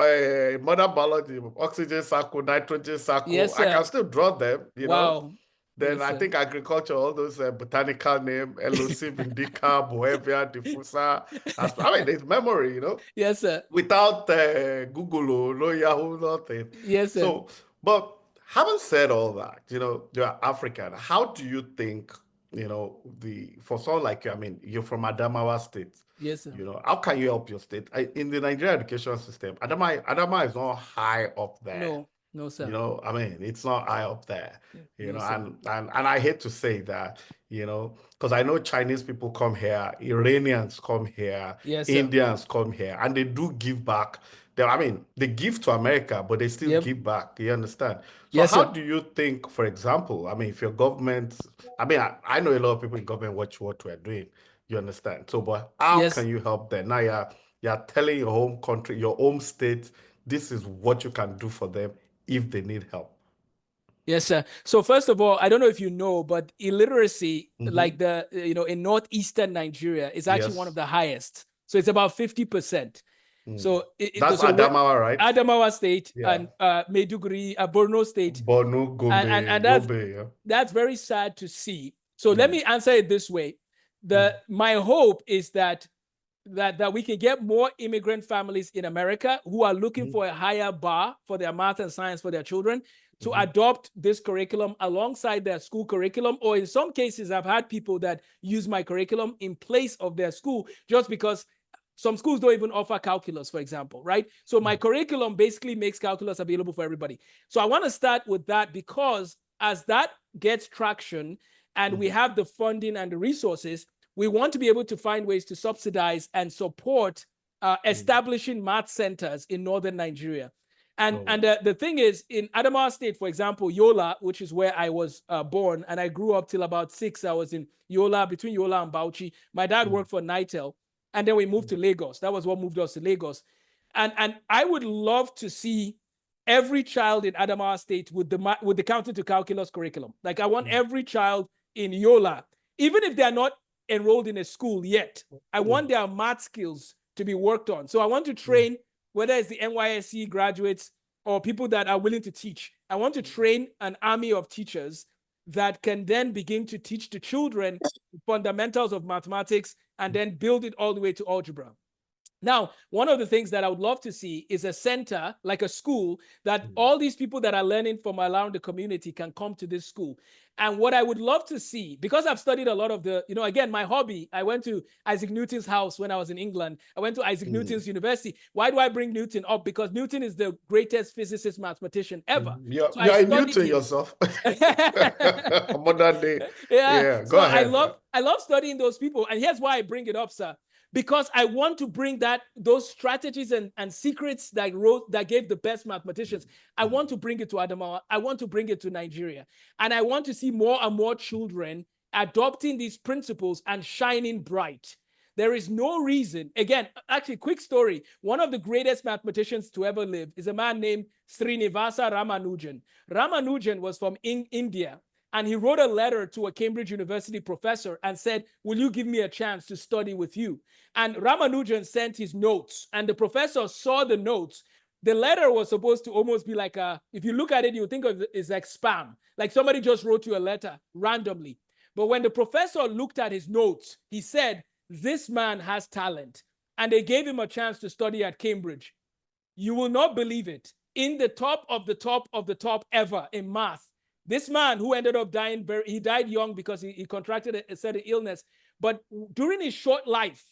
S1: modern biology, oxygen cycle, nitrogen cycle,
S2: yes, sir.
S1: I can still draw them,
S2: wow.
S1: Then yes, I think agriculture, all those botanical names, elusive, indica, bohemia, diffusa. I mean, it's memory,
S2: Yes, sir.
S1: Without Google, no Yahoo, nothing.
S2: Yes, sir.
S1: So, but having said all that, you're African. How do you think, for someone like you, I mean, you're from Adamawa State.
S2: Yes, sir.
S1: How can you help your state? In the Nigerian education system, Adamawa is not high up there.
S2: No, sir.
S1: I mean, it's not high up there,
S2: no,
S1: and I hate to say that, because I know Chinese people come here, Iranians come here,
S2: yes,
S1: Indians come here, and they do give back. They give to America, but they still give back. You understand? So
S2: yes,
S1: how
S2: sir.
S1: do you think, for example, if your government, I know a lot of people in government watch what we're doing. You understand? So, but how can you help them? Now you're telling your home country, your home state, this is what you can do for them if they need help.
S2: Yes, sir. So first of all, I don't know if you know, but illiteracy, like in northeastern Nigeria, is actually one of the highest. So it's about 50%. So
S1: that's Adamawa, right?
S2: Adamawa State and Maiduguri, Borno State.
S1: Borno, Gombe,
S2: and
S1: Yobe,
S2: that's very sad to see. So let me answer it this way. My hope is that we can get more immigrant families in America who are looking for a higher bar for their math and science for their children to adopt this curriculum alongside their school curriculum. Or in some cases, I've had people that use my curriculum in place of their school just because some schools don't even offer calculus, for example, right? So my curriculum basically makes calculus available for everybody. So I want to start with that because as that gets traction and we have the funding and the resources, we want to be able to find ways to subsidize and support establishing math centers in northern Nigeria. And the thing is, in Adamawa State, for example, Yola, which is where I was born, and I grew up till about 6. I was in Yola, between Yola and Bauchi. My dad worked for Nitel. And then we moved to Lagos. That was what moved us to Lagos. And I would love to see every child in Adamawa State with the counting to calculus curriculum. Like I want every child in Yola, even if they're not enrolled in a school yet, I want their math skills to be worked on. So I want to train, whether it's the NYSC graduates or people that are willing to teach, I want to train an army of teachers that can then begin to teach the children fundamentals of mathematics and then build it all the way to algebra. Now, one of the things that I would love to see is a center, like a school, that all these people that are learning from around the community can come to this school. And what I would love to see, because I've studied a lot of the, again, my hobby, I went to Isaac Newton's house when I was in England. I went to Isaac Newton's university. Why do I bring Newton up? Because Newton is the greatest physicist mathematician ever.
S1: You're Newton yourself. Modern day.
S2: Yeah.
S1: Go ahead.
S2: I love studying those people. And here's why I bring it up, sir. Because I want to bring those strategies and secrets that gave the best mathematicians. I want to bring it to Adamawa. I want to bring it to Nigeria. And I want to see more and more children adopting these principles and shining bright. There is no reason. Again, actually, quick story. One of the greatest mathematicians to ever live is a man named Srinivasa Ramanujan. Ramanujan was from India. And he wrote a letter to a Cambridge University professor and said, will you give me a chance to study with you? And Ramanujan sent his notes, and the professor saw the notes. The letter was supposed to almost be like if you look at it, you think of it as like spam. Like somebody just wrote you a letter randomly. But when the professor looked at his notes, he said, this man has talent. And they gave him a chance to study at Cambridge. You will not believe it. In the top of the top of the top ever in math, this man who ended up dying, he died young because he contracted a certain illness. But during his short life,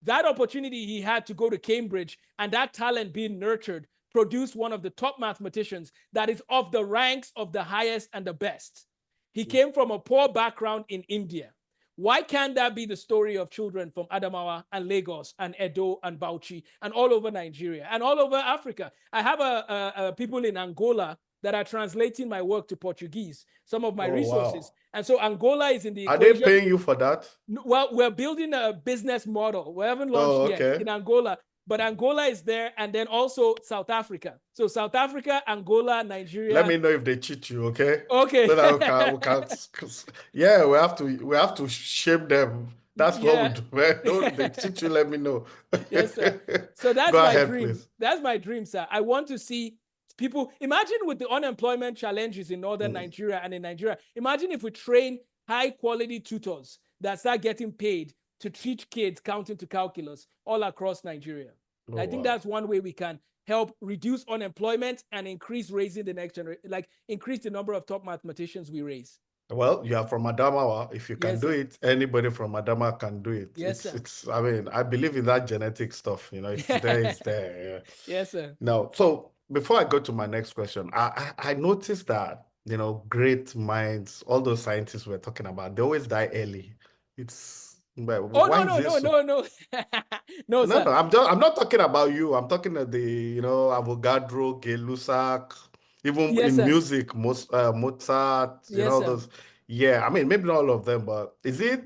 S2: that opportunity he had to go to Cambridge and that talent being nurtured produced one of the top mathematicians that is of the ranks of the highest and the best. He came from a poor background in India. Why can't that be the story of children from Adamawa and Lagos and Edo and Bauchi and all over Nigeria and all over Africa? I have people in Angola that are translating my work to Portuguese, some of my resources. Wow. And so Angola is in the equation.
S1: Are they paying you for that?
S2: Well, we're building a business model. We haven't launched yet in Angola, but Angola is there, and then also South Africa. So South Africa, Angola, Nigeria.
S1: Let me know if they cheat you, okay?
S2: Okay.
S1: So that we can we have to shame them. That's what we do. When they cheat you, let me know.
S2: Yes, sir. So that's my dream. Please. That's my dream, sir. I want to see people, imagine with the unemployment challenges in northern Nigeria and in Nigeria, imagine if we train high quality tutors that start getting paid to teach kids counting to calculus all across Nigeria. I think that's one way we can help reduce unemployment and increase raising the next generation, like increase the number of top mathematicians we raise.
S1: Well, you are from Adamawa. If you can do it, anybody from Adamawa can do it.
S2: Yes,
S1: it's I mean, I believe in that genetic stuff, it's there, it's there. Yeah.
S2: Yes, sir.
S1: No, so before I go to my next question, I noticed that, great minds, all those scientists we're talking about, they always die early.
S2: No. No, sir.
S1: I'm not talking about you. I'm talking about the, Avogadro, Gay-Lussac, even in music, Mozart, those. Yeah, I mean, maybe not all of them, but is it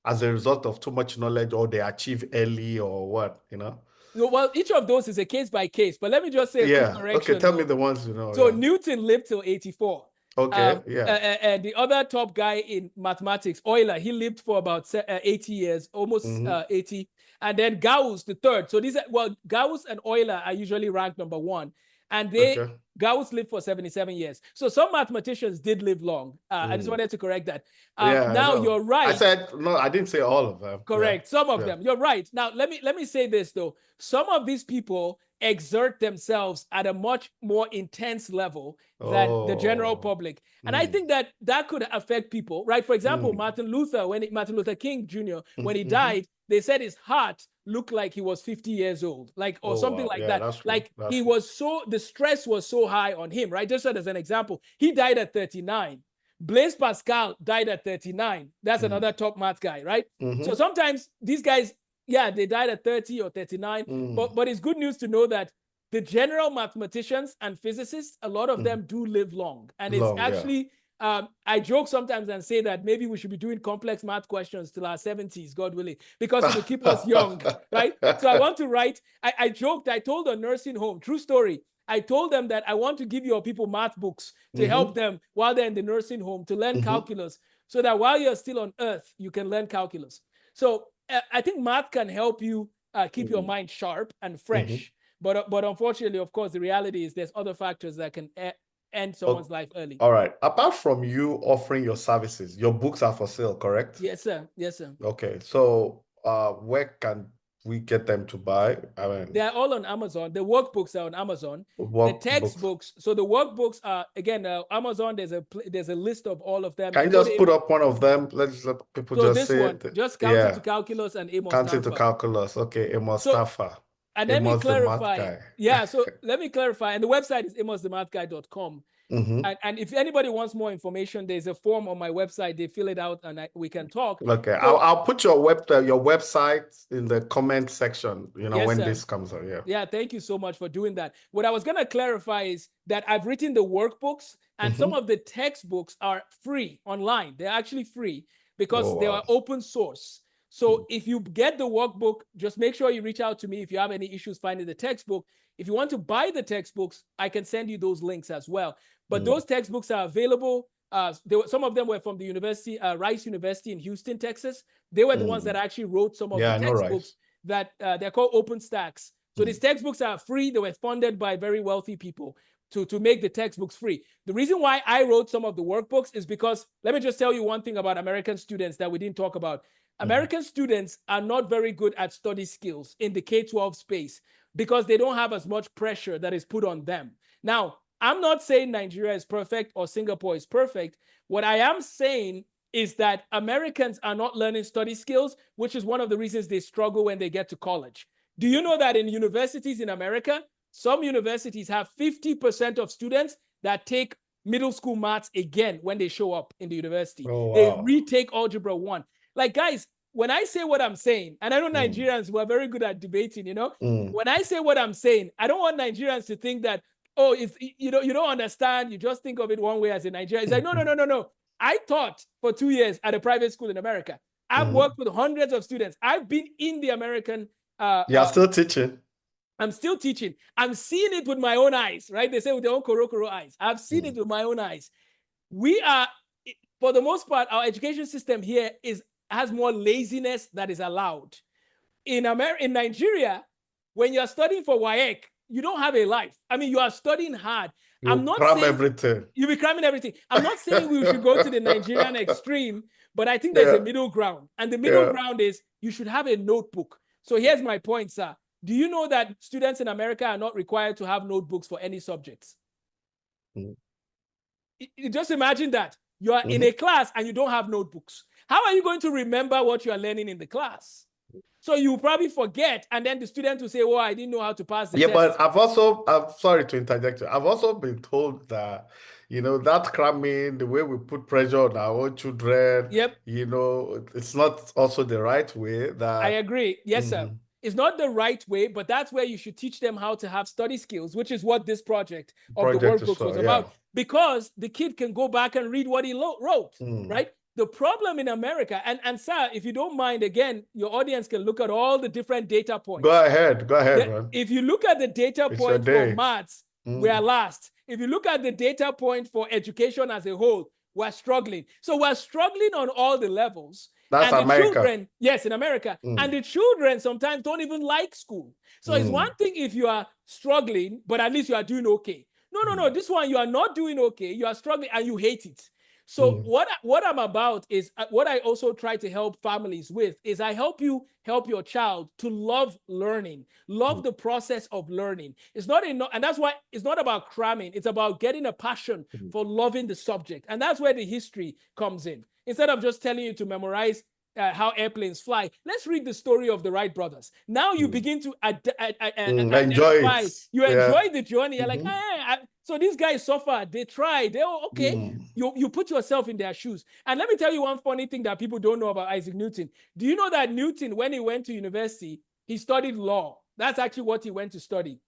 S1: as a result of too much knowledge or they achieve early or what,
S2: Well, each of those is a case by case, but let me just say a quick correction.
S1: Okay, tell me the ones you know.
S2: So Newton lived till 84.
S1: Okay,
S2: and the other top guy in mathematics, Euler, he lived for about 80 years, almost 80. and then Gauss the third. So these are, well, Gauss and Euler are usually ranked number one, and Gauss lived for 77 years. So some mathematicians did live long. I just wanted to correct that. Now you're right.
S1: I said no. I didn't say all of them.
S2: Correct. Some of them. You're right. Now let me say this though. Some of these people exert themselves at a much more intense level than the general public, and I think that could affect people, right? For example, Martin Luther King Jr. when he died, they said his heart looked like he was 50 years old, like, or something like that. The stress was so high on him, right? Just as an example, he died at 39. Blaise Pascal died at 39. That's another top math guy, right? So sometimes these guys, they died at 30 or 39. But it's good news to know that the general mathematicians and physicists, a lot of them do live long. And it's actually, I joke sometimes and say that maybe we should be doing complex math questions till our 70s, God willing, because it will keep us young, right? So I want to write, I joked, I told a nursing home, true story, I told them that I want to give your people math books to help them while they're in the nursing home to learn calculus, so that while you're still on earth, you can learn calculus. So I think math can help you keep your mind sharp and fresh. But unfortunately, of course, the reality is there's other factors that can end someone's life early.
S1: All right. Apart from you offering your services, your books are for sale, correct?
S2: Yes, sir. Yes, sir.
S1: Okay. So where can we get them to buy? I mean,
S2: they're all on Amazon. The workbooks are on Amazon. The textbooks. So the workbooks are, again, Amazon. There's a list of all of them.
S1: Can you just put up one of them? Let's let people just say
S2: one, just Counting to Calculus and Amos Tarfa.
S1: Counting to Calculus. Okay, Amos Tarfa.
S2: And let me clarify. So let me clarify. And the website is amosthemathguy.com. And if anybody wants more information, there's a form on my website. They fill it out and we can talk.
S1: Okay, so, I'll put your website in the comment section, when this comes out.
S2: Yeah, thank you so much for doing that. What I was going to clarify is that I've written the workbooks, and some of the textbooks are free online. They're actually free because they are open source. So if you get the workbook, just make sure you reach out to me if you have any issues finding the textbook. If you want to buy the textbooks, I can send you those links as well. But those textbooks are available. Some of them were from the university, Rice University in Houston, Texas. They were the ones that actually wrote some of the textbooks that they're called OpenStax. So these textbooks are free. They were funded by very wealthy people to make the textbooks free. The reason why I wrote some of the workbooks is because, let me just tell you one thing about American students that we didn't talk about. American students are not very good at study skills in the K-12 space because they don't have as much pressure that is put on them. Now, I'm not saying Nigeria is perfect or Singapore is perfect. What I am saying is that Americans are not learning study skills, which is one of the reasons they struggle when they get to college. Do you know that in universities in America, some universities have 50% of students that take middle school maths again when they show up in the university? They retake Algebra 1. Like, guys, when I say what I'm saying, and I know Nigerians were very good at debating, when I say what I'm saying, I don't want Nigerians to think that, oh, it's, you don't understand, you just think of it one way as a Nigerian. It's like, no. I taught for 2 years at a private school in America. I've worked with hundreds of students. I've been in the American...
S1: You're still teaching.
S2: I'm still teaching. I'm seeing it with my own eyes, right? They say with their own korokoro eyes. I've seen it with my own eyes. We are, for the most part, our education system here has more laziness that is allowed. In Nigeria, when you're studying for WAEC, you don't have a life. I mean, you are studying hard. I'm not saying
S1: everything.
S2: You'll be cramming everything. I'm not saying we should go to the Nigerian extreme, but I think there's a middle ground. And the middle ground is you should have a notebook. So here's my point, sir. Do you know that students in America are not required to have notebooks for any subjects? Just imagine that. You are in a class and you don't have notebooks. How are you going to remember what you are learning in the class? So you probably forget, and then the student will say, "Oh, I didn't know how to pass the test."
S1: But I'm sorry to interject you. I've also been told that, that cramming, the way we put pressure on our own children, it's not also the right way.
S2: I agree. Yes, sir. It's not the right way, but that's where you should teach them how to have study skills, which is what this project of the workbooks was about. Because the kid can go back and read what he wrote, right? The problem in America, and sir, if you don't mind, again, your audience can look at all the different data points.
S1: Go ahead, man.
S2: If you look at the data point for maths, we are last. If you look at the data point for education as a whole, we're struggling. So we're struggling on all the levels.
S1: That's
S2: And the
S1: America.
S2: children, yes, in America, and the children sometimes don't even like school. So it's one thing if you are struggling, but at least you are doing okay. No. This one, you are not doing okay. You are struggling and you hate it. So what I'm about is what I also try to help families with is I help you help your child to love learning, love the process of learning. It's not enough, and that's why it's not about cramming. It's about getting a passion for loving the subject, and that's where the history comes in. Instead of just telling you to memorize how airplanes fly, let's read the story of the Wright brothers. Now you begin to
S1: enjoy
S2: identify.
S1: it.
S2: You
S1: Yeah.
S2: enjoy the journey. You're like, so these guys suffered. They tried. They're okay. You put yourself in their shoes. And let me tell you one funny thing that people don't know about Isaac Newton. Do you know that Newton, when he went to university, he studied law? That's actually what he went to study.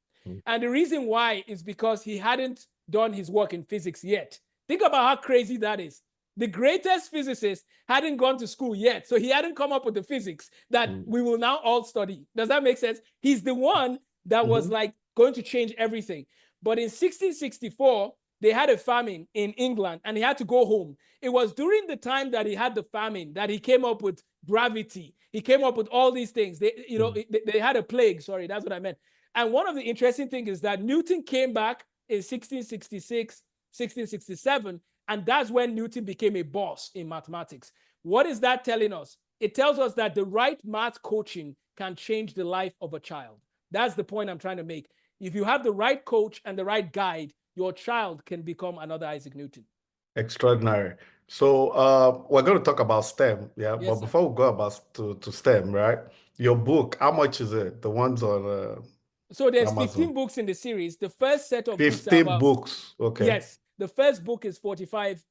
S2: And the reason why is because he hadn't done his work in physics yet. Think about how crazy that is. The greatest physicist hadn't gone to school yet, so he hadn't come up with the physics that we will now all study. Does that make sense? He's the one that was like going to change everything. But in 1664, they had a famine in England and he had to go home. It was during the time that he had the famine that he came up with gravity. He came up with all these things. They had a plague. Sorry, that's what I meant. And one of the interesting things is that Newton came back in 1666, 1667, and that's when Newton became a boss in mathematics. What is that telling us? It tells us that the right math coaching can change the life of a child. That's the point I'm trying to make. If you have the right coach and the right guide, your child can become another Isaac Newton.
S1: Extraordinary. So we're going to talk about STEM, yeah.
S2: Yes,
S1: But
S2: sir.
S1: before we go about to STEM, right? Your book, how much is it? The ones on
S2: So there's 15
S1: Amazon.
S2: books in the series. The first set of books are
S1: 15
S2: about,
S1: books. Okay.
S2: yes, the first book is $45,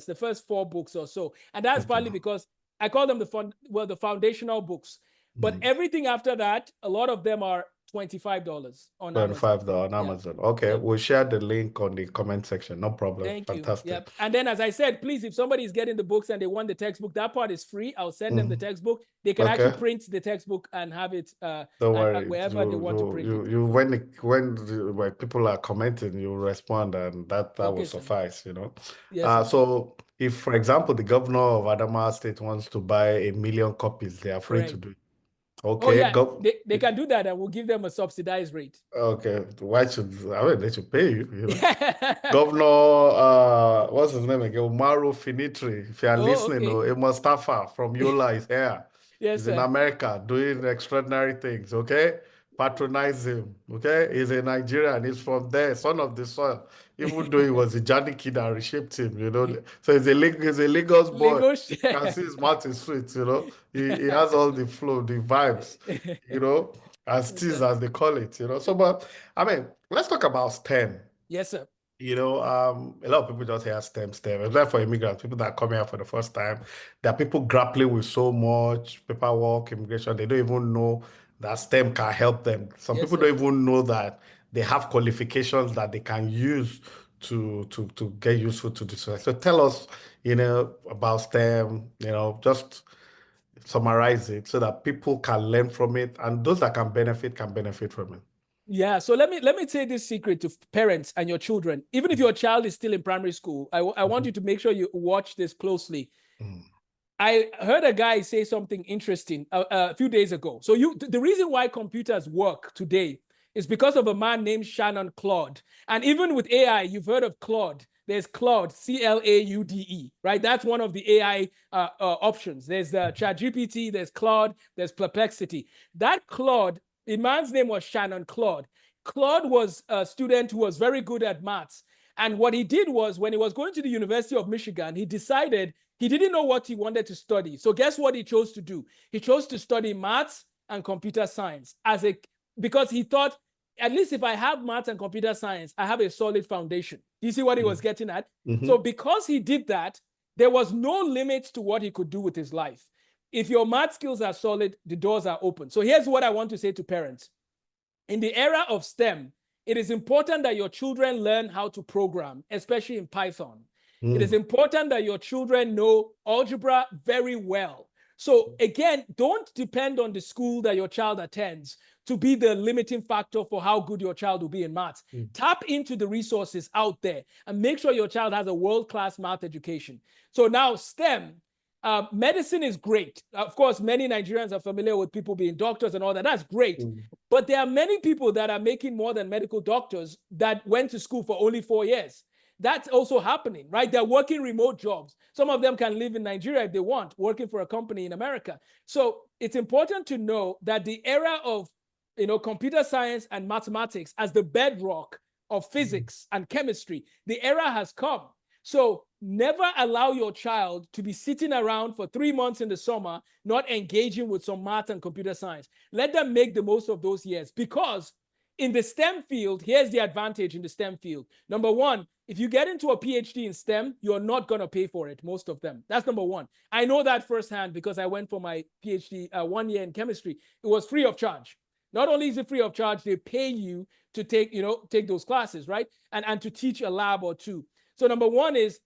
S2: the first 4 books or so. And that's partly because I call them the foundational books. But everything after that, a lot of them are $25 on Amazon.
S1: $25 on Amazon. Okay,
S2: Yep.
S1: we'll share the link on the comment section. No problem.
S2: Thank you.
S1: Fantastic.
S2: Yep. And then, as I said, please, if somebody is getting the books and they want the textbook, that part is free. I'll send them the textbook. They can actually print the textbook and have it
S1: Don't worry.
S2: wherever they want to print it.
S1: When people are commenting, you respond, and that will suffice.
S2: Yes,
S1: so if, for example, the governor of Adamawa State wants to buy 1 million copies, they are free to do it.
S2: Oh,
S1: Okay,
S2: yeah, they can do that and we'll give them a subsidized rate.
S1: Okay, they should pay you, Governor, what's his name again? Umaru Finitri. If you are listening, Amos Tarfa from Yola is here.
S2: Yes,
S1: He's
S2: sir.
S1: in America doing extraordinary things, okay? Patronize him, okay? He's a Nigerian. He's from there, son of the soil. Even though he was a Johnny kid that reshaped him, So he's a Lagos boy. You can see his mouth is sweet, He has all the flow, the vibes, as teas, as they call it, So, but, I mean, let's talk about STEM.
S2: Yes, sir.
S1: A lot of people just hear STEM. Especially for immigrants, people that come here for the first time. There are people grappling with so much paperwork, immigration. They don't even know that STEM can help them. Some people don't even know that they have qualifications that they can use to get useful to the society. So tell us, about STEM, just summarize it so that people can learn from it, and those that can benefit from it.
S2: Yeah, so let me say this secret to parents and your children. Even if your child is still in primary school, I want you to make sure you watch this closely. I heard a guy say something interesting a few days ago. So the reason why computers work today is because of a man named Shannon Claude. And even with AI, you've heard of Claude. There's Claude, CLAUDE, right? That's one of the AI options. There's ChatGPT, there's Claude, there's Perplexity. That Claude, the man's name was Shannon Claude. Claude was a student who was very good at maths. And what he did was, when he was going to the University of Michigan, he decided he didn't know what he wanted to study. So guess what he chose to do? He chose to study maths and computer science because he thought, at least if I have maths and computer science, I have a solid foundation. Do you see what he was getting at? So because he did that, there was no limit to what he could do with his life. If your math skills are solid, the doors are open. So here's what I want to say to parents. In the era of STEM, it is important that your children learn how to program, especially in Python. It is important that your children know algebra very well. So again, don't depend on the school that your child attends to be the limiting factor for how good your child will be in maths. Tap into the resources out there and make sure your child has a world-class math education. So now STEM, Medicine is great. Of course, many Nigerians are familiar with people being doctors and all that. That's great. But there are many people that are making more than medical doctors that went to school for only 4 years. That's also happening, right? They're working remote jobs. Some of them can live in Nigeria if they want, working for a company in America. So it's important to know that the era of computer science and mathematics as the bedrock of physics and chemistry, the era has come. So never allow your child to be sitting around for 3 months in the summer, not engaging with some math and computer science. Let them make the most of those years, because in the STEM field, here's the advantage in the STEM field. Number one, if you get into a PhD in STEM, you're not going to pay for it, most of them. That's number one. I know that firsthand because I went for my PhD 1 year in chemistry. It was free of charge. Not only is it free of charge, they pay you to take those classes, right? And to teach a lab or two. So number one is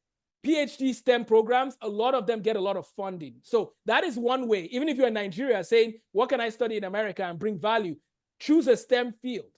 S2: PhD STEM programs, a lot of them get a lot of funding. So that is one way. Even if you're in Nigeria saying, what can I study in America and bring value? Choose a STEM field.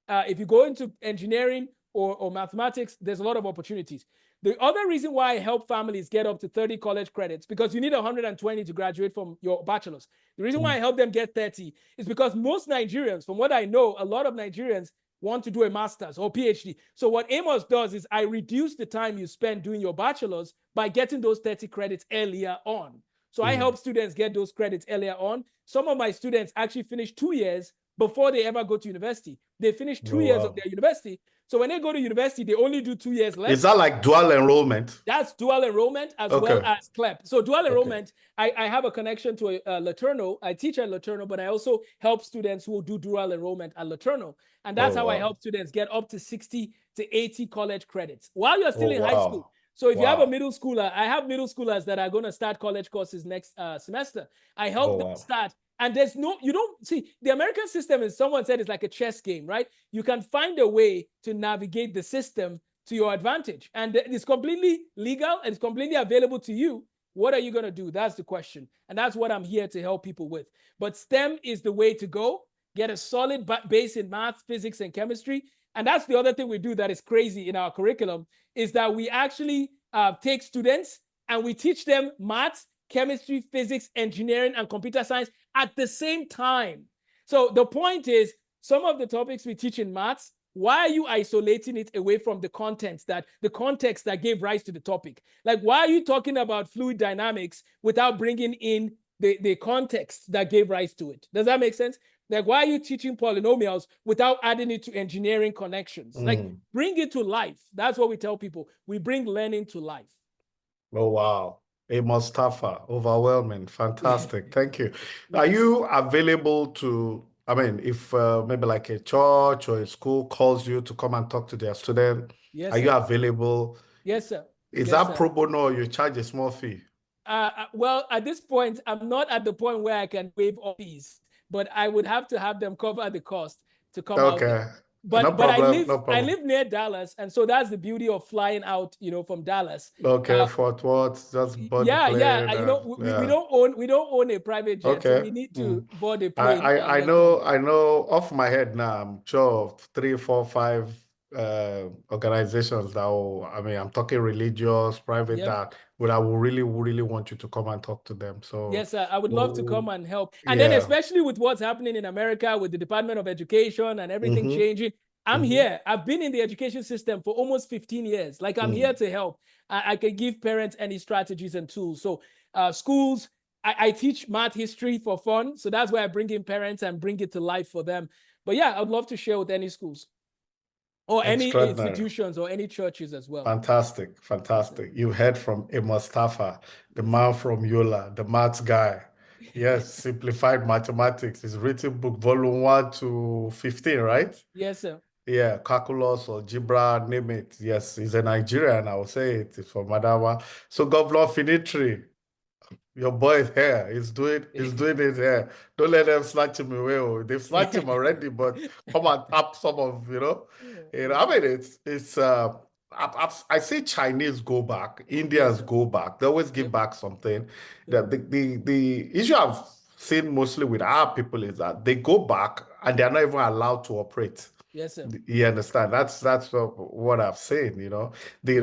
S2: If you go into engineering or mathematics, there's a lot of opportunities. The other reason why I help families get up to 30 college credits, because you need 120 to graduate from your bachelor's. The reason why I help them get 30 is because most Nigerians, from what I know, a lot of Nigerians want to do a master's or PhD. So what Amos does is I reduce the time you spend doing your bachelor's by getting those 30 credits earlier on. So I help students get those credits earlier on. Some of my students actually finish 2 years before they ever go to university. They finish 2 years of their university. So when they go to university, they only do 2 years left.
S1: Is that like dual enrollment?
S2: That's dual enrollment as well as CLEP. So dual enrollment, I have a connection to Laterno. I teach at Laterno, but I also help students who do dual enrollment at Laterno. And that's how I help students get up to 60 to 80 college credits while you're still in high school. So if you have a middle schooler, I have middle schoolers that are going to start college courses next semester. I help them start. And you don't see, the American system, as someone said, is like a chess game, right? You can find a way to navigate the system to your advantage. And it's completely legal and it's completely available to you. What are you going to do? That's the question. And that's what I'm here to help people with. But STEM is the way to go. Get a solid base in math, physics, and chemistry. And that's the other thing we do that is crazy in our curriculum, is that we actually take students and we teach them math, chemistry, physics, engineering, and computer science at the same time. So the point is, some of the topics we teach in maths, why are you isolating it away from the context that gave rise to the topic? Like, why are you talking about fluid dynamics without bringing in the context that gave rise to it? Does that make sense? Like, why are you teaching polynomials without adding it to engineering connections? Like, bring it to life. That's what we tell people. We bring learning to life.
S1: Oh, wow. Amos Tarfa, overwhelming, fantastic. Thank you. Are you available to, I mean, if maybe like a church or a school calls you to come and talk to their student,
S2: yes,
S1: are you available?
S2: Yes, sir.
S1: Is that pro bono or you charge a small fee?
S2: Well, at this point, I'm not at the point where I can waive all fees, but I would have to have them cover the cost to come out there. But
S1: no problem,
S2: I live near Dallas, and so that's the beauty of flying out, from Dallas.
S1: Okay, Fort Worth, just board the plane.
S2: We don't own a private jet, so we need to board a plane.
S1: I know off my head now, I'm sure of 3, 4, 5 organizations that I'm talking religious, private, that I will really want you to come and talk to them. So
S2: yes, sir, I would love to come and help. And then especially with what's happening in America with the Department of Education and everything changing, I'm here. I've been in the education system for almost 15 years. Like, I'm here to help. I can give parents any strategies and tools. So schools, I teach math history for fun. So that's where I bring in parents and bring it to life for them. But yeah, I'd love to share with any schools or any institutions or any churches as well.
S1: Fantastic. You heard from Amos Tarfa, the man from Yola, the maths guy. Yes, Simplified Mathematics. His written book, volume 1 to 15, right?
S2: Yes, sir.
S1: Yeah, calculus or algebra, name it. Yes, he's a Nigerian, I will say it. He's from Madawa. So Governor Finitri, your boy is here. He's doing it here. Don't let them snatch him away. They've snatched him already, but come and tap some of, I mean, it's I see Chinese go back, Indians go back. They always give back something. The issue I've seen mostly with our people is that they go back and they're not even allowed to operate.
S2: Yes, sir.
S1: You understand? That's what I've seen,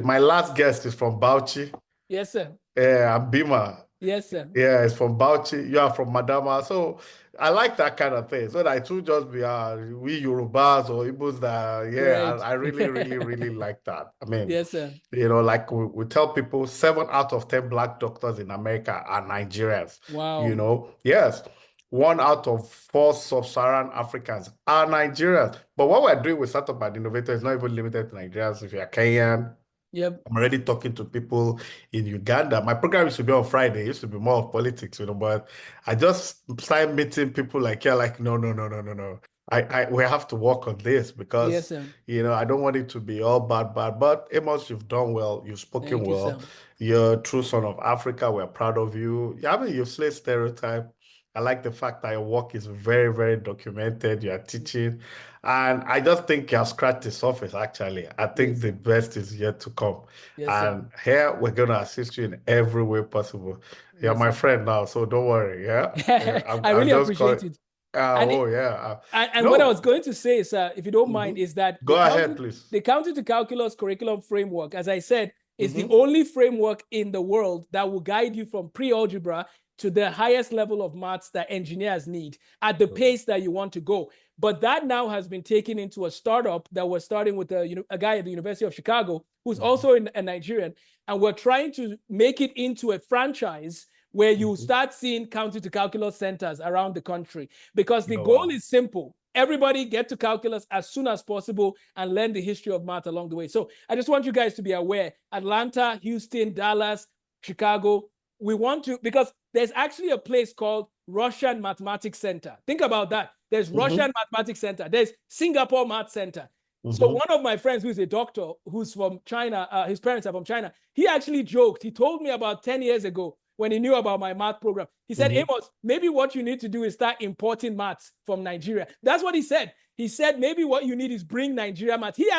S1: My last guest is from Bauchi.
S2: Yes, sir.
S1: I'm Bima.
S2: Yes, sir.
S1: Yeah, it's from Bauchi. You are from Madama. So I like that kind of thing. So that it will just be we Yorubas or Igbos that, yeah,
S2: Right.
S1: I really, really, really like that. I mean,
S2: Yes, sir.
S1: like we tell people 7 out of 10 Black doctors in America are Nigerians.
S2: Wow.
S1: Yes, 1 out of 4 sub-Saharan Africans are Nigerians. But what we're doing with Startup and Innovator is not even limited to Nigerians. If you're Kenyan,
S2: Yep.
S1: I'm already talking to people in Uganda. My program used to be on Friday. It used to be more of politics, but I just started meeting people like, yeah, like, no, no, no, no, no, no. We have to work on this
S2: Yes,
S1: because,
S2: sir.
S1: I don't want it to be all bad, bad. But Amos, you've done well. You've spoken
S2: Thank you, sir.
S1: well. You're a true son of Africa. We're proud of you. Yeah, I mean, you've slayed stereotype. I like the fact that your work is very, very documented. You are teaching. And I just think you have scratched the surface, actually. I think
S2: Yes,
S1: the
S2: sir.
S1: best is yet to come.
S2: Yes, sir.
S1: And here we're going to assist you in every way possible. You're
S2: Yes,
S1: my
S2: sir.
S1: friend now, so don't worry. Yeah.
S2: I
S1: I'm
S2: really
S1: just
S2: appreciate
S1: calling.
S2: it. And
S1: Oh, yeah.
S2: what I was
S1: No.
S2: going to say, sir, if you don't mind,
S1: Mhm.
S2: is that
S1: Go ahead, please.
S2: the county to calculus curriculum framework, as I said, is the
S1: Hmm.
S2: only framework in the world that will guide you from pre-algebra to the highest level of maths that engineers need at the pace that you want to go. But that now has been taken into a startup that we're starting with a guy at the University of Chicago who's also a Nigerian, and we're trying to make it into a franchise where you start seeing county to calculus centers around the country, because the
S1: Oh,
S2: goal
S1: wow.
S2: is simple. Everybody get to calculus as soon as possible and learn the history of math along the way. So I just want you guys to be aware, Atlanta, Houston, Dallas, Chicago, we want to, because there's actually a place called Russian Mathematics Center. Think about that. There's
S1: Hmm.
S2: Russian Mathematics Center. There's Singapore Math Center. So
S1: Hmm.
S2: one of my friends who's a doctor, who's from China, his parents are from China, he actually joked. He told me about 10 years ago when he knew about my math program. He said,
S1: Hmm.
S2: Amos, maybe what you need to do is start importing maths from Nigeria. That's what he said. He said, maybe what you need is bring Nigeria math. He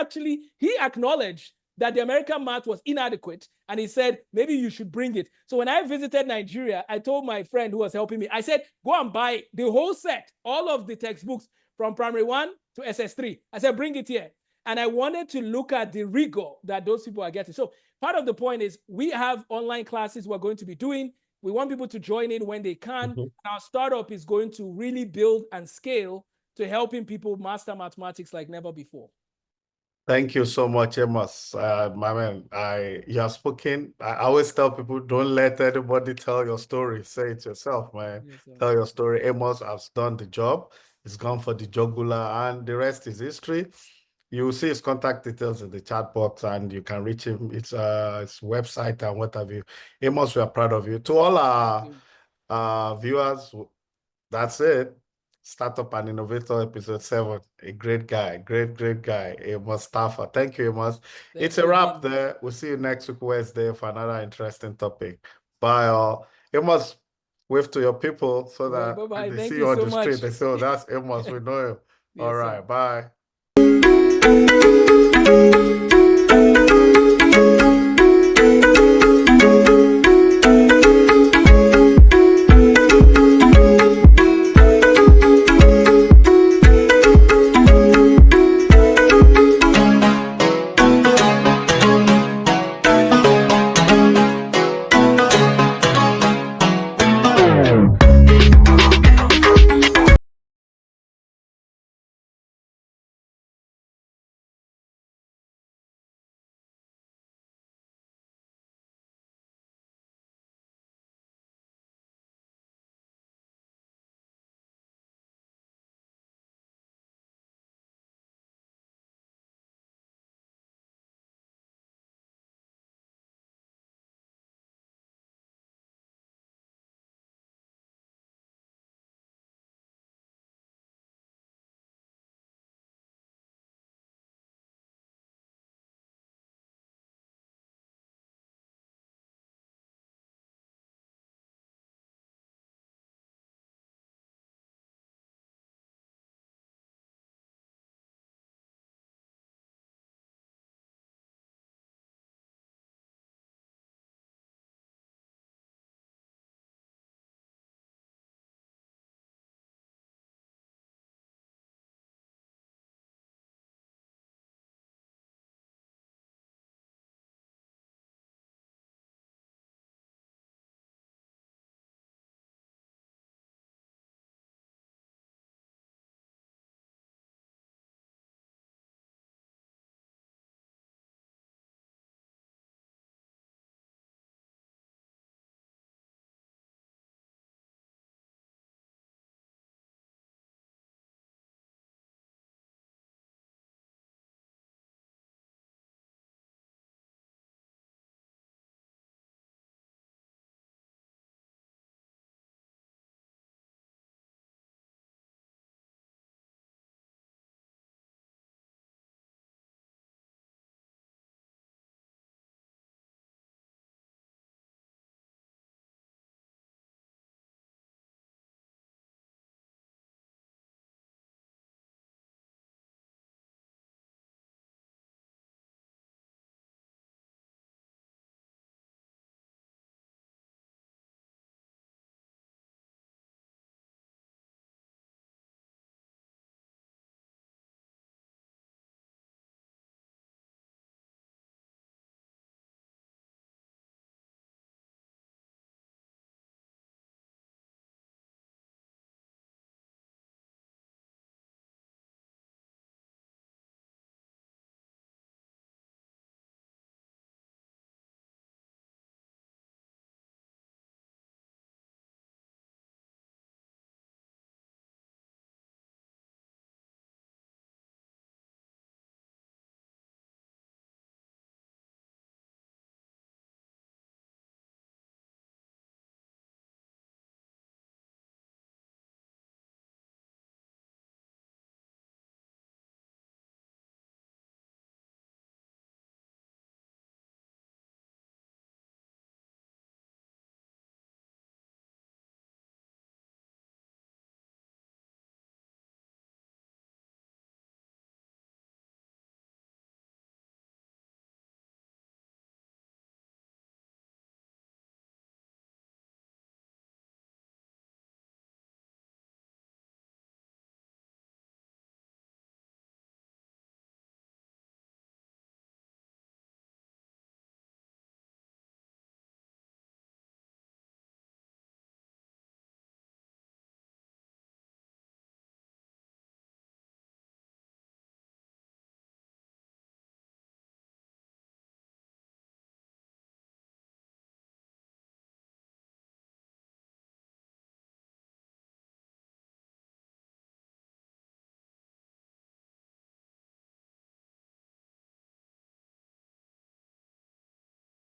S2: acknowledged that the American math was inadequate. And he said, maybe you should bring it. So when I visited Nigeria, I told my friend who was helping me, I said, go and buy the whole set, all of the textbooks from primary 1 to SS3. I said, bring it here. And I wanted to look at the rigor that those people are getting. So part of the point is we have online classes we're going to be doing. We want people to join in when they can.
S1: Hmm.
S2: And our startup is going to really build and scale to helping people master mathematics like never before.
S1: Thank you so much, Amos. My man, you have spoken. I always tell people, don't let anybody tell your story. Say it yourself, man.
S2: Yes, sir.
S1: Tell your story. Amos has done the job. He's gone for the jugular, and the rest is history. You will see his contact details in the chat box, and you can reach him. It's his website and what have you. Amos, we are proud of you. To all
S2: Thank
S1: our
S2: you.
S1: viewers, that's it. Startup and Innovator episode 7. A great guy, great, great guy, Amos Tarfa. Thank you, Amos. It's
S2: Thank
S1: a
S2: you
S1: wrap
S2: again.
S1: there. We'll see you next week, Wednesday, for another interesting topic. Bye, all. Amos, wave to your people so
S2: All right,
S1: that
S2: bye-bye.
S1: they see
S2: Thank
S1: you
S2: you
S1: on
S2: so
S1: the street.
S2: much.
S1: They say, oh, that's Amos. We know him. All
S2: Yes, sir.
S1: right, bye.